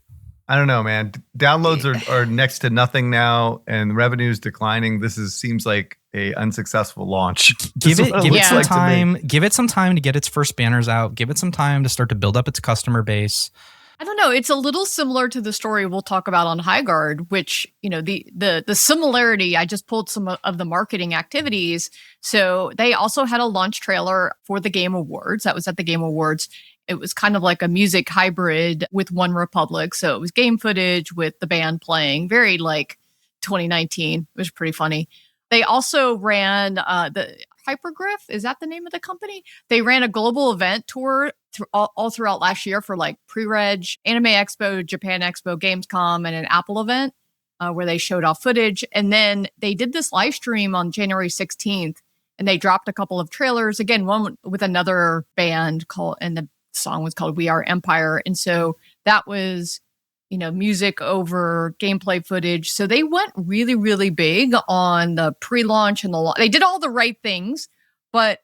I don't know, man. Downloads are next to nothing now, and revenue's declining. Seems like a unsuccessful launch. Give it some time. Give it some time to get its first banners out. Give it some time to start to build up its customer base. I don't know. It's a little similar to the story we'll talk about on Highguard, which, the similarity, I just pulled some of the marketing activities. So they also had a launch trailer for the Game Awards. That was at the Game Awards. It was kind of like a music hybrid with One Republic. So it was game footage with the band playing, very like 2019. It was pretty funny. They also ran the Hypergriff. Is that the name of the company? They ran a global event tour all throughout last year for like Pre-Reg, Anime Expo, Japan Expo, Gamescom, and an Apple event where they showed off footage. And then they did this live stream on January 16th, and they dropped a couple of trailers. Again, one with another band and the song was called We Are Empire. And so that was, music over gameplay footage. So they went really, really big on the pre-launch and they did all the right things. But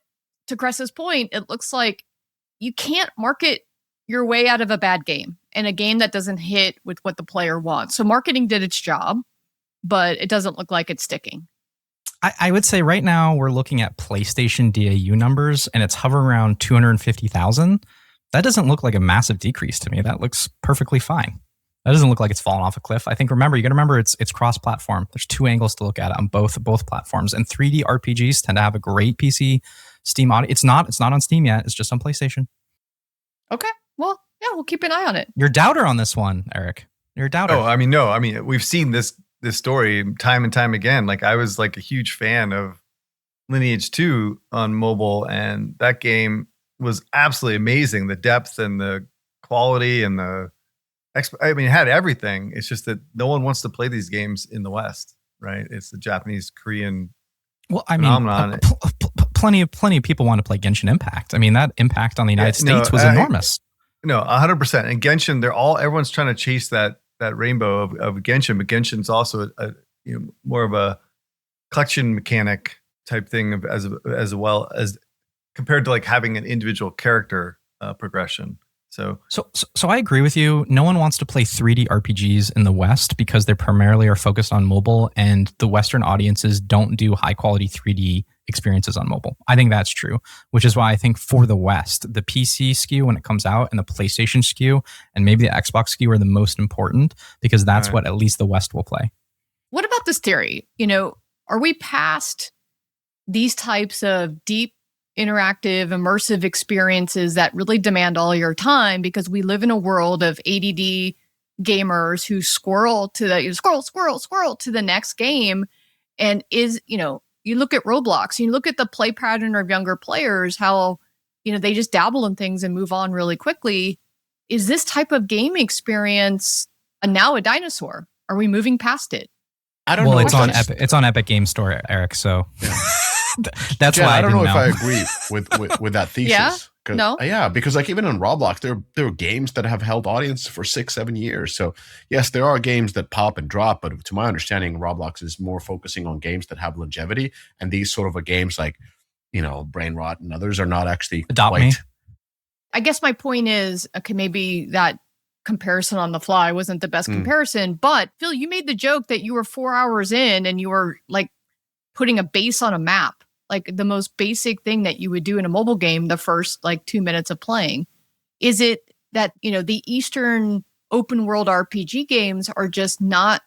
to Cress's point, it looks like you can't market your way out of a bad game and a game that doesn't hit with what the player wants. So marketing did its job, but it doesn't look like it's sticking. I would say right now we're looking at PlayStation DAU numbers, and it's hovering around 250,000. That doesn't look like a massive decrease to me. That looks perfectly fine. That doesn't look like it's fallen off a cliff. I think you got to remember it's cross-platform. There's two angles to look at it on both platforms. And 3D RPGs tend to have a great PC Steam audio. It's not on Steam yet. It's just on PlayStation. Okay. Well, yeah, we'll keep an eye on it. You're a doubter on this one, Eric. You're a doubter. Oh, no. We've seen this story time and time again. Like, I was like a huge fan of Lineage 2 on mobile, and that game was absolutely amazing. The depth and the quality and it had everything. It's just that no one wants to play these games in the West, right? It's the Japanese, Korean phenomenon. Plenty of people want to play Genshin Impact. That impact on the United States was enormous. No, 100%. And Genshin, everyone's trying to chase that rainbow of Genshin, but Genshin's also more of a collection mechanic type thing as well as compared to like having an individual character progression. So I agree with you. No one wants to play 3D RPGs in the West because they primarily are focused on mobile, and the Western audiences don't do high quality 3D experiences on mobile. I think that's true, which is why I think for the West, the PC SKU when it comes out and the PlayStation SKU and maybe the Xbox SKU are the most important because that's what at least the West will play. What about this theory? Are we past these types of deep, interactive, immersive experiences that really demand all your time because we live in a world of ADD gamers who squirrel to the next game? And you look at Roblox, you look at the play pattern of younger players, how, they just dabble in things and move on really quickly. Is this type of game experience now a dinosaur? Are we moving past it? I don't know. It's on Epic Game Store, Eric. So that's why I don't know if I agree with that thesis. Yeah? No. Yeah, because like even on Roblox, there are games that have held audience for 6-7 years. So yes, there are games that pop and drop, but to my understanding, Roblox is more focusing on games that have longevity, and these sort of games like Brain Rot and others are not actually Adopt Me. I guess my point is, okay, maybe that comparison on the fly wasn't the best comparison, but Phil, you made the joke that you were 4 hours in and you were like putting a base on a map. Like the most basic thing that you would do in a mobile game, the first like 2 minutes of playing. Is it that, the Eastern open world RPG games are just not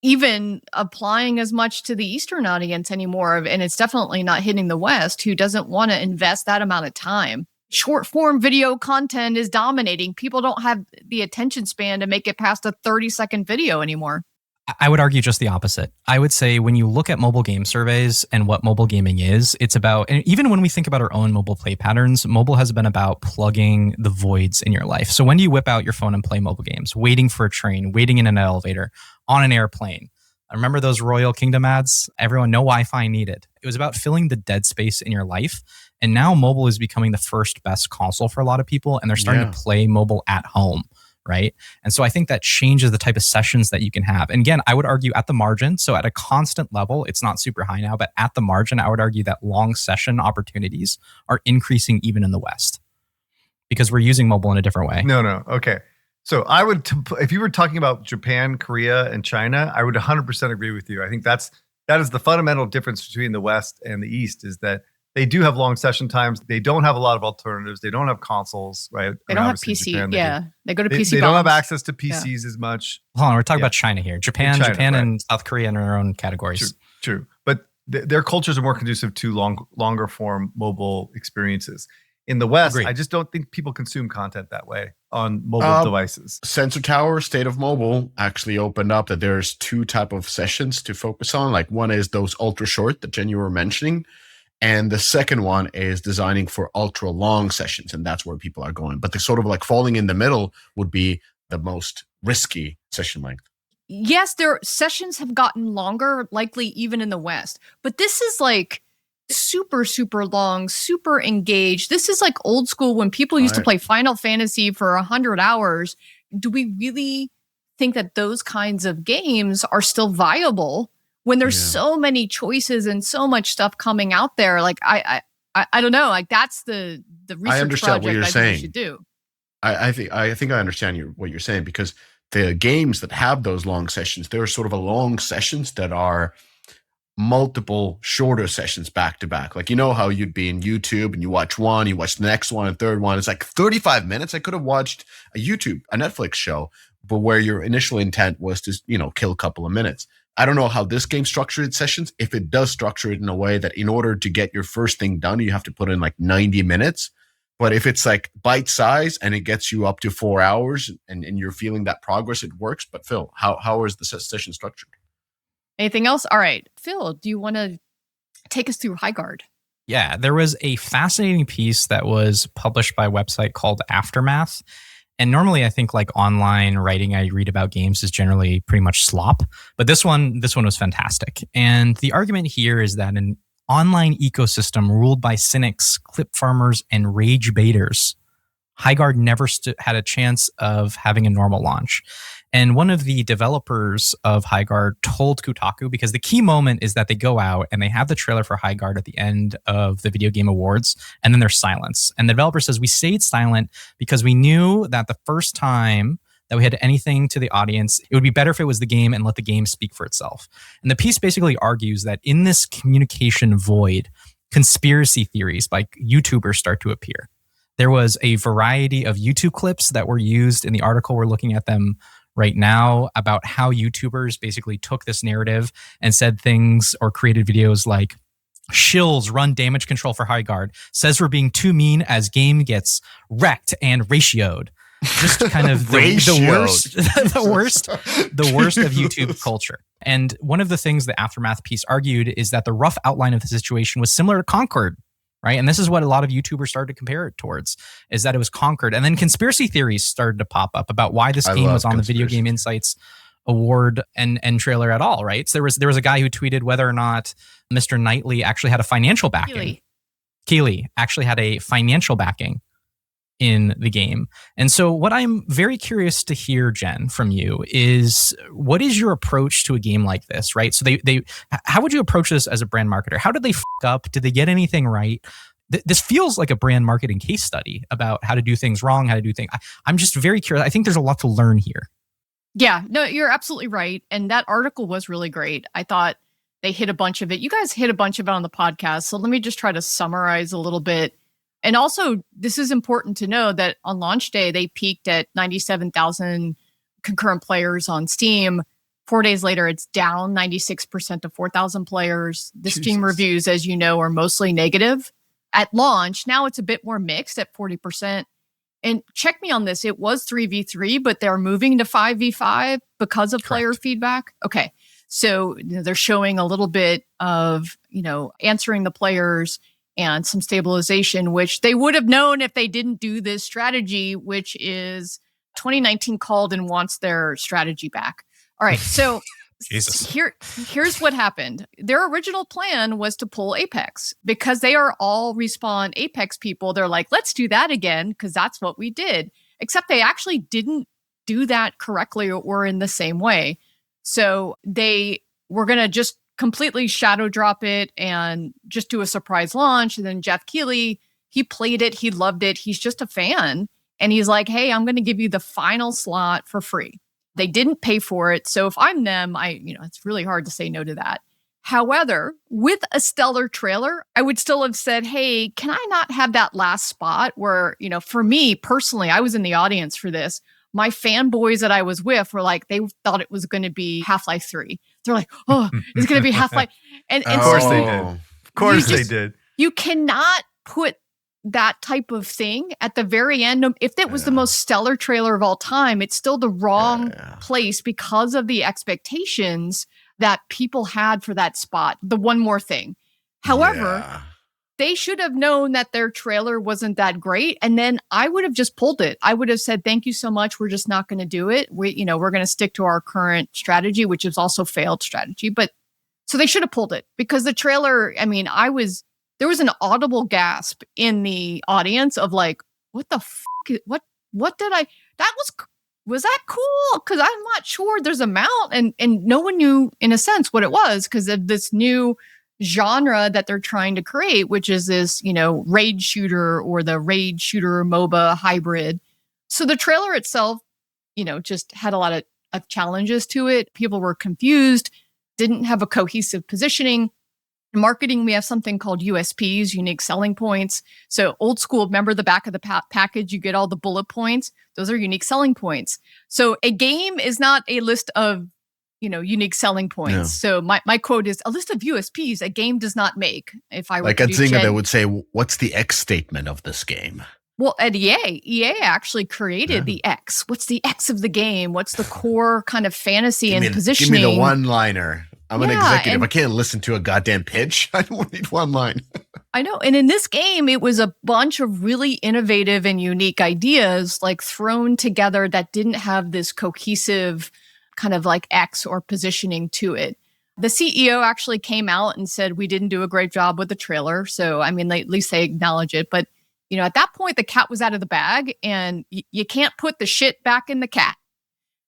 even applying as much to the Eastern audience anymore? And it's definitely not hitting the West, who doesn't want to invest that amount of time. Short form video content is dominating. People don't have the attention span to make it past a 30-second video anymore. I would argue just the opposite. I would say when you look at mobile game surveys and what mobile gaming is, it's about, and even when we think about our own mobile play patterns, mobile has been about plugging the voids in your life. So when do you whip out your phone and play mobile games? Waiting for a train, waiting in an elevator, on an airplane. I remember those Royal Kingdom ads? Everyone, no Wi-Fi needed. It was about filling the dead space in your life. And now mobile is becoming the first best console for a lot of people, and they're starting to play mobile at home. Right. And so I think that changes the type of sessions that you can have. And again, I would argue at the margin, so at a constant level, it's not super high now, but at the margin, I would argue that long session opportunities are increasing even in the West because we're using mobile in a different way. No. Okay. So I would, if you were talking about Japan, Korea, and China, I would 100% agree with you. I think that is the fundamental difference between the West and the East, is that they do have long session times. They don't have a lot of alternatives. They don't have consoles, right? They don't have PC. Japan, they go to PC. They don't have access to PCs as much. Hold on, we're talking about China here. Japan right. And South Korea in their own categories. True. But their cultures are more conducive to longer form mobile experiences. In the West, I just don't think people consume content that way on mobile devices. Sensor Tower, State of Mobile, actually opened up that there's two type of sessions to focus on. Like one is those ultra short that Jen, you were mentioning. And the second one is designing for ultra long sessions. And that's where people are going. But the sort of like falling in the middle would be the most risky session length. Yes, their sessions have gotten longer, likely even in the West. But this is like super, super long, super engaged. This is like old school when people used to play Final Fantasy for 100 hours. Do we really think that those kinds of games are still viable when there's so many choices and so much stuff coming out there? Like, I don't know. Like, that's the research I understand what you're saying. You should do. I think I understand what you're saying, because the games that have those long sessions, there are sort of a long sessions that are multiple shorter sessions back to back. Like, you know how you'd be in YouTube and you watch one, you watch the next one, and third one. It's like 35 minutes. I could have watched a Netflix show, but where your initial intent was to, kill a couple of minutes. I don't know how this game structured its sessions. If it does structure it in a way that in order to get your first thing done, you have to put in like 90 minutes. But if it's like bite size and it gets you up to 4 hours and you're feeling that progress, it works. But Phil, how is the session structured? Anything else? All right. Phil, do you want to take us through Highguard? Yeah, there was a fascinating piece that was published by a website called Aftermath. And normally I think like online writing I read about games is generally pretty much slop. But this one was fantastic. And the argument here is that an online ecosystem ruled by cynics, clip farmers, and rage baiters, Highguard never had a chance of having a normal launch. And one of the developers of Highguard told Kotaku, because the key moment is that they go out and they have the trailer for Highguard at the end of the Video Game Awards, and then there's silence. And the developer says, we stayed silent because we knew that the first time that we had anything to the audience, it would be better if it was the game and let the game speak for itself. And the piece basically argues that in this communication void, conspiracy theories by YouTubers start to appear. There was a variety of YouTube clips that were used in the article. We're looking at them right now about how YouTubers basically took this narrative and said things or created videos like, Shills run damage control for Highguard, says we're being too mean as game gets wrecked and ratioed. Just kind of the worst of YouTube culture. And one of the things the Aftermath piece argued is that the rough outline of the situation was similar to Concord, right? And this is what a lot of YouTubers started to compare it towards, is that it was Concord. And then conspiracy theories started to pop up about why this game was on the Video Game Insights Award and trailer at all, right? So there was a guy who tweeted whether or not Mr. Knightley actually had a financial backing. Keeley actually had a financial backing in the game. And so what I'm very curious to hear, Jen, from you is, what is your approach to a game like this, right? So how would you approach this as a brand marketer? How did they f up? Did they get anything right? This feels like a brand marketing case study about how to do things wrong, how to do things. I'm just very curious. I think there's a lot to learn here. Yeah, no, you're absolutely right. And that article was really great. I thought they hit a bunch of it. You guys hit a bunch of it on the podcast. So let me just try to summarize a little bit. And also, this is important to know that on launch day, they peaked at 97,000 concurrent players on Steam. 4 days later, it's down 96% to 4,000 players. The Steam reviews, as you know, are mostly negative. At launch, now it's a bit more mixed at 40%. And check me on this. It was 3v3, but they're moving to 5v5 because of player feedback. Okay. So they're showing a little bit of, answering the players and some stabilization, which they would have known if they didn't do this strategy, which is 2019 called and wants their strategy back. All right. So here's what happened. Their original plan was to pull Apex because they are all Respawn Apex people. They're like, let's do that again because that's what we did. Except they actually didn't do that correctly or in the same way. So they were going to just completely shadow drop it and just do a surprise launch. And then Jeff Keighley, he played it. He loved it. He's just a fan. And he's like, hey, I'm going to give you the final slot for free. They didn't pay for it. So if I'm them, it's really hard to say no to that. However, with a stellar trailer, I would still have said, hey, can I not have that last spot where, for me personally, I was in the audience for this. My fanboys that I was with were like, they thought it was going to be Half-Life 3. They're like, oh, it's going to be Half-Life. And of course they did. Of course they did. You cannot put that type of thing at the very end. If it was the most stellar trailer of all time, it's still the wrong place because of the expectations that people had for that spot. The one more thing. However, they should have known that their trailer wasn't that great. And then I would have just pulled it. I would have said, thank you so much. We're just not going to do it. We're going to stick to our current strategy, which is also failed strategy. But so they should have pulled it because the trailer, there was an audible gasp in the audience of like, what the fuck? What did I, was that cool? Because I'm not sure there's a mount and no one knew in a sense what it was because of this new genre that they're trying to create, which is this, raid shooter or the raid shooter MOBA hybrid. So the trailer itself, just had a lot of challenges to it. People were confused, didn't have a cohesive positioning. In marketing, we have something called USPs, unique selling points. So old school, remember the back of the package, you get all the bullet points. Those are unique selling points. So a game is not a list of, unique selling points. No. So my quote is, a list of USPs a game does not make. If I were like to at Zynga, they would say, what's the X statement of this game? Well, at EA actually created the X. What's the X of the game? What's the core kind of fantasy and positioning? Give me the one-liner. I'm an executive. I can't listen to a goddamn pitch. I don't need one line. I know. And in this game, it was a bunch of really innovative and unique ideas like thrown together that didn't have this cohesive kind of like X or positioning to it. The CEO actually came out and said, we didn't do a great job with the trailer. So, at least they acknowledge it. But, at that point, the cat was out of the bag and you can't put the shit back in the cat.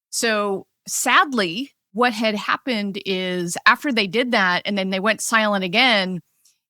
So sadly, what had happened is after they did that and then they went silent again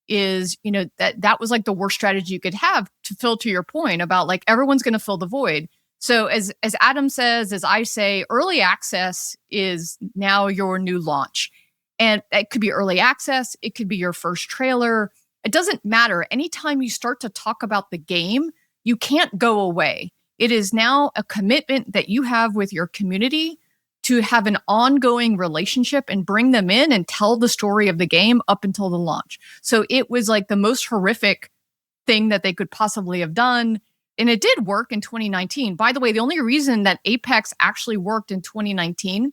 is, that was like the worst strategy you could have to fill to your point about like everyone's going to fill the void. So as Adam says, as I say, early access is now your new launch. And it could be early access. It could be your first trailer. It doesn't matter. Anytime you start to talk about the game, you can't go away. It is now a commitment that you have with your community to have an ongoing relationship and bring them in and tell the story of the game up until the launch. So it was like the most horrific thing that they could possibly have done. And it did work in 2019. By the way, the only reason that Apex actually worked in 2019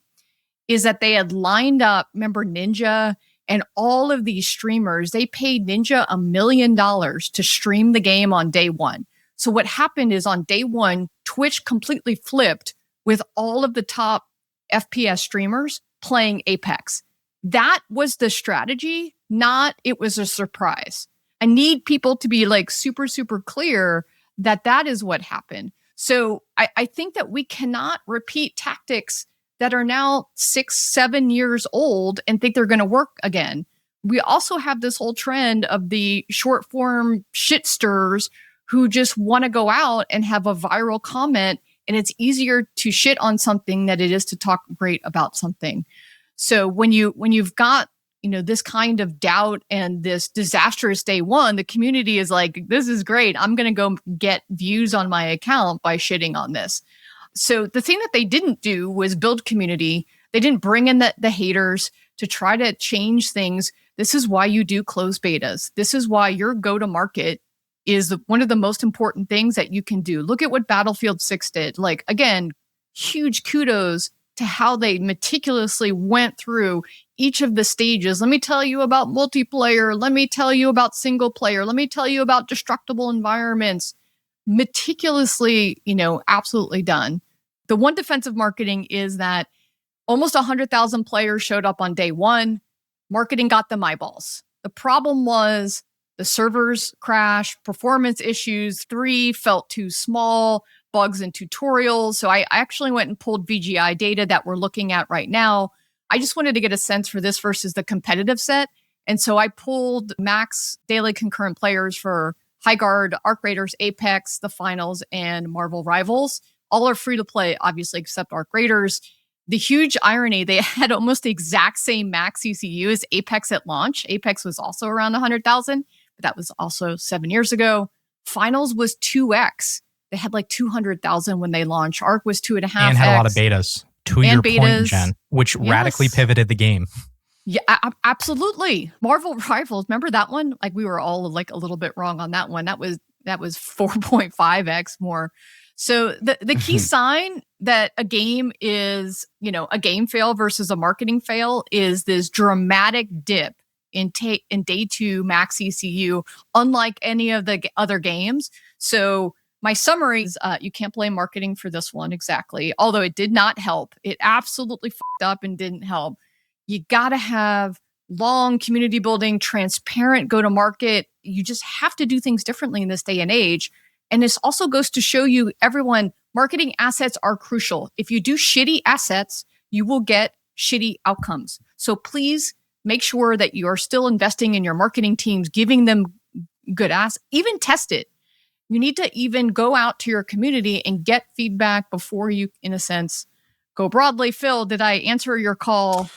is that they had lined up, remember Ninja and all of these streamers, they paid Ninja $1 million to stream the game on day one. So what happened is on day one, Twitch completely flipped with all of the top FPS streamers playing Apex. That was the strategy, not it was a surprise. I need people to be like super, super clear that is what happened. So I think that we cannot repeat tactics that are now 6-7 years old and think they're going to work again. We also have this whole trend of the short form shitsters who just want to go out and have a viral comment. And it's easier to shit on something than it is to talk great about something. So when you've got, this kind of doubt and this disastrous day one, the community is like, this is great. I'm going to go get views on my account by shitting on this. So the thing that they didn't do was build community. They didn't bring in the haters to try to change things. This is why you do closed betas. This is why your go-to-market is one of the most important things that you can do. Look at what Battlefield 6 did. Like, again, huge kudos to how they meticulously went through each of the stages. Let me tell you about multiplayer. Let me tell you about single player. Let me tell you about destructible environments. Meticulously, absolutely done. The one defensive marketing is that almost 100,000 players showed up on day one. Marketing got them eyeballs. The problem was the servers crashed, performance issues, 3 felt too small, bugs in tutorials. So I actually went and pulled VGI data that we're looking at right now. I just wanted to get a sense for this versus the competitive set. And so I pulled max daily concurrent players for Highguard, Arknights, Apex, the Finals, and Marvel Rivals. All are free to play, obviously, except Arknights. The huge irony, they had almost the exact same max CCU as Apex at launch. Apex was also around 100,000, but that was also 7 years ago. Finals was 2x. They had like 200,000 when they launched. Arc was 2.5x. And had a lot of betas. To your point, Jen, which radically pivoted the game. Yeah, absolutely. Marvel Rivals, remember that one? Like we were all like a little bit wrong on that one. That was 4.5x more. So the key sign that a game is, a game fail versus a marketing fail is this dramatic dip in day 2 max ECU, unlike any of the other games. So my summary is you can't blame marketing for this one exactly, although it did not help. It absolutely fucked up and didn't help. You got to have long community building, transparent go-to-market. You just have to do things differently in this day and age. And this also goes to show you, everyone, marketing assets are crucial. If you do shitty assets, you will get shitty outcomes. So please make sure that you are still investing in your marketing teams, giving them good assets, even test it. You need to even go out to your community and get feedback before you, in a sense, go broadly. Phil, did I answer your call?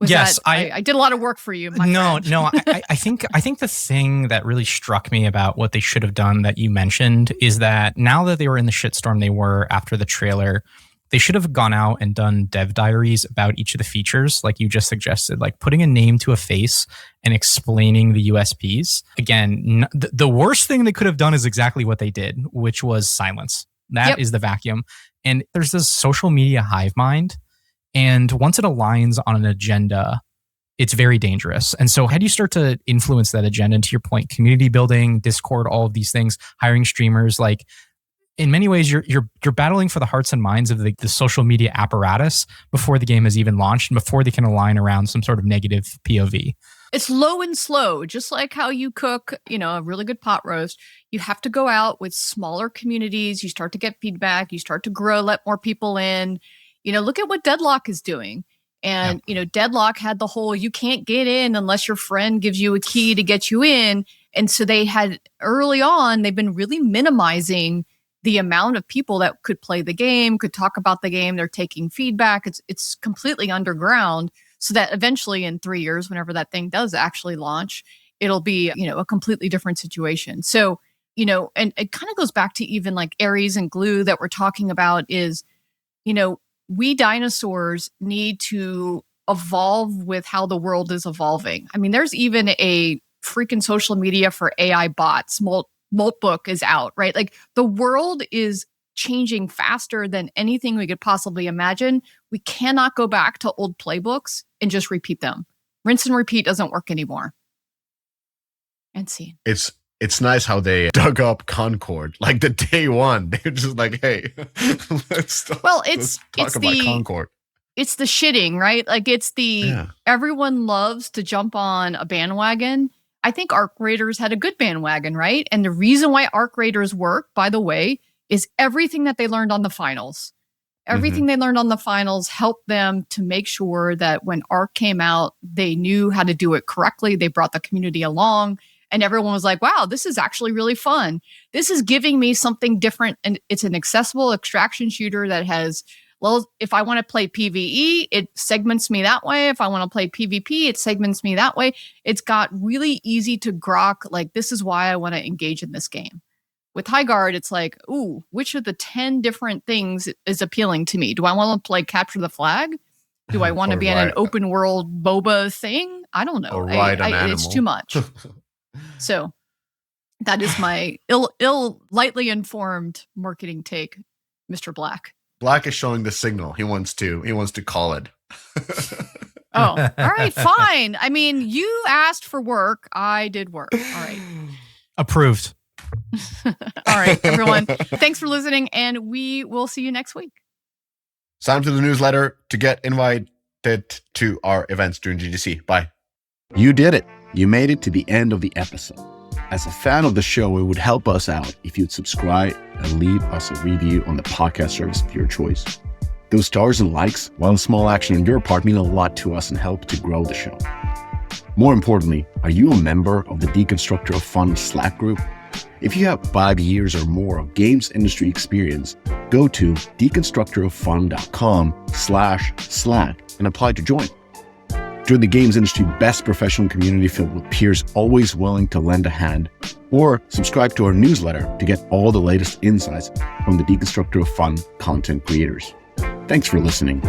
Yes, I did a lot of work for you. No. I think the thing that really struck me about what they should have done that you mentioned is that now that they were in the shitstorm they were after the trailer, they should have gone out and done dev diaries about each of the features, like you just suggested, like putting a name to a face and explaining the USPs. Again, the worst thing they could have done is exactly what they did, which was silence. That is the vacuum. And there's this social media hive mind. And once it aligns on an agenda, it's very dangerous. And so how do you start to influence that agenda? And to your point, community building, Discord, all of these things, hiring streamers, like in many ways, you're battling for the hearts and minds of the social media apparatus before the game has even launched and before they can align around some sort of negative POV. It's low and slow, just like how you cook, a really good pot roast. You have to go out with smaller communities. You start to get feedback. You start to grow, let more people in. Look at what Deadlock is doing. And, Deadlock had the whole, you can't get in unless your friend gives you a key to get you in. And so they had early on, they've been really minimizing the amount of people that could play the game, could talk about the game. They're taking feedback. It's completely underground so that eventually in 3 years, whenever that thing does actually launch, it'll be, a completely different situation. So, and it kind of goes back to even like Aries and Glue that we're talking about is, we dinosaurs need to evolve with how the world is evolving. I mean, there's even a freaking social media for AI bots. Molt book is out, right? Like the world is changing faster than anything we could possibly imagine. We cannot go back to old playbooks and just repeat them. Rinse and repeat doesn't work anymore. And see. It's nice how they dug up Concord, like the day one. They're just like, hey, let's talk about Concord. It's the shitting, right? Like it's everyone loves to jump on a bandwagon. I think Arknights had a good bandwagon, right? And the reason why Arknights work, by the way, is everything that they learned on the finals. Everything they learned on the finals helped them to make sure that when Arc came out, they knew how to do it correctly. They brought the community along. And everyone was like, wow, this is actually really fun. This is giving me something different. And it's an accessible extraction shooter that has, well, if I want to play PvE, it segments me that way. If I want to play PvP, it segments me that way. It's got really easy to grok. Like, this is why I want to engage in this game. With Highguard, it's like, ooh, which of the 10 different things is appealing to me? Do I want to play Capture the Flag? Do I want to be in an open world boba thing? I don't know. It's too much. So that is my lightly informed marketing take, Mr. Black. Black is showing the signal. He wants to call it. Oh, all right, fine. I mean, you asked for work. I did work. All right. Approved. All right, everyone. Thanks for listening, and we will see you next week. Sign up to the newsletter to get invited to our events during GDC. Bye. You did it. You made it to the end of the episode. As a fan of the show, it would help us out if you'd subscribe and leave us a review on the podcast service of your choice. Those stars and likes, while a small action on your part, mean a lot to us and help to grow the show. More importantly, are you a member of the Deconstructor of Fun Slack group? If you have 5 years or more of games industry experience, go to deconstructoroffun.com/Slack and apply to join. Join the games industry best professional community filled with peers always willing to lend a hand, or subscribe to our newsletter to get all the latest insights from the Deconstructor of Fun content creators. Thanks for listening.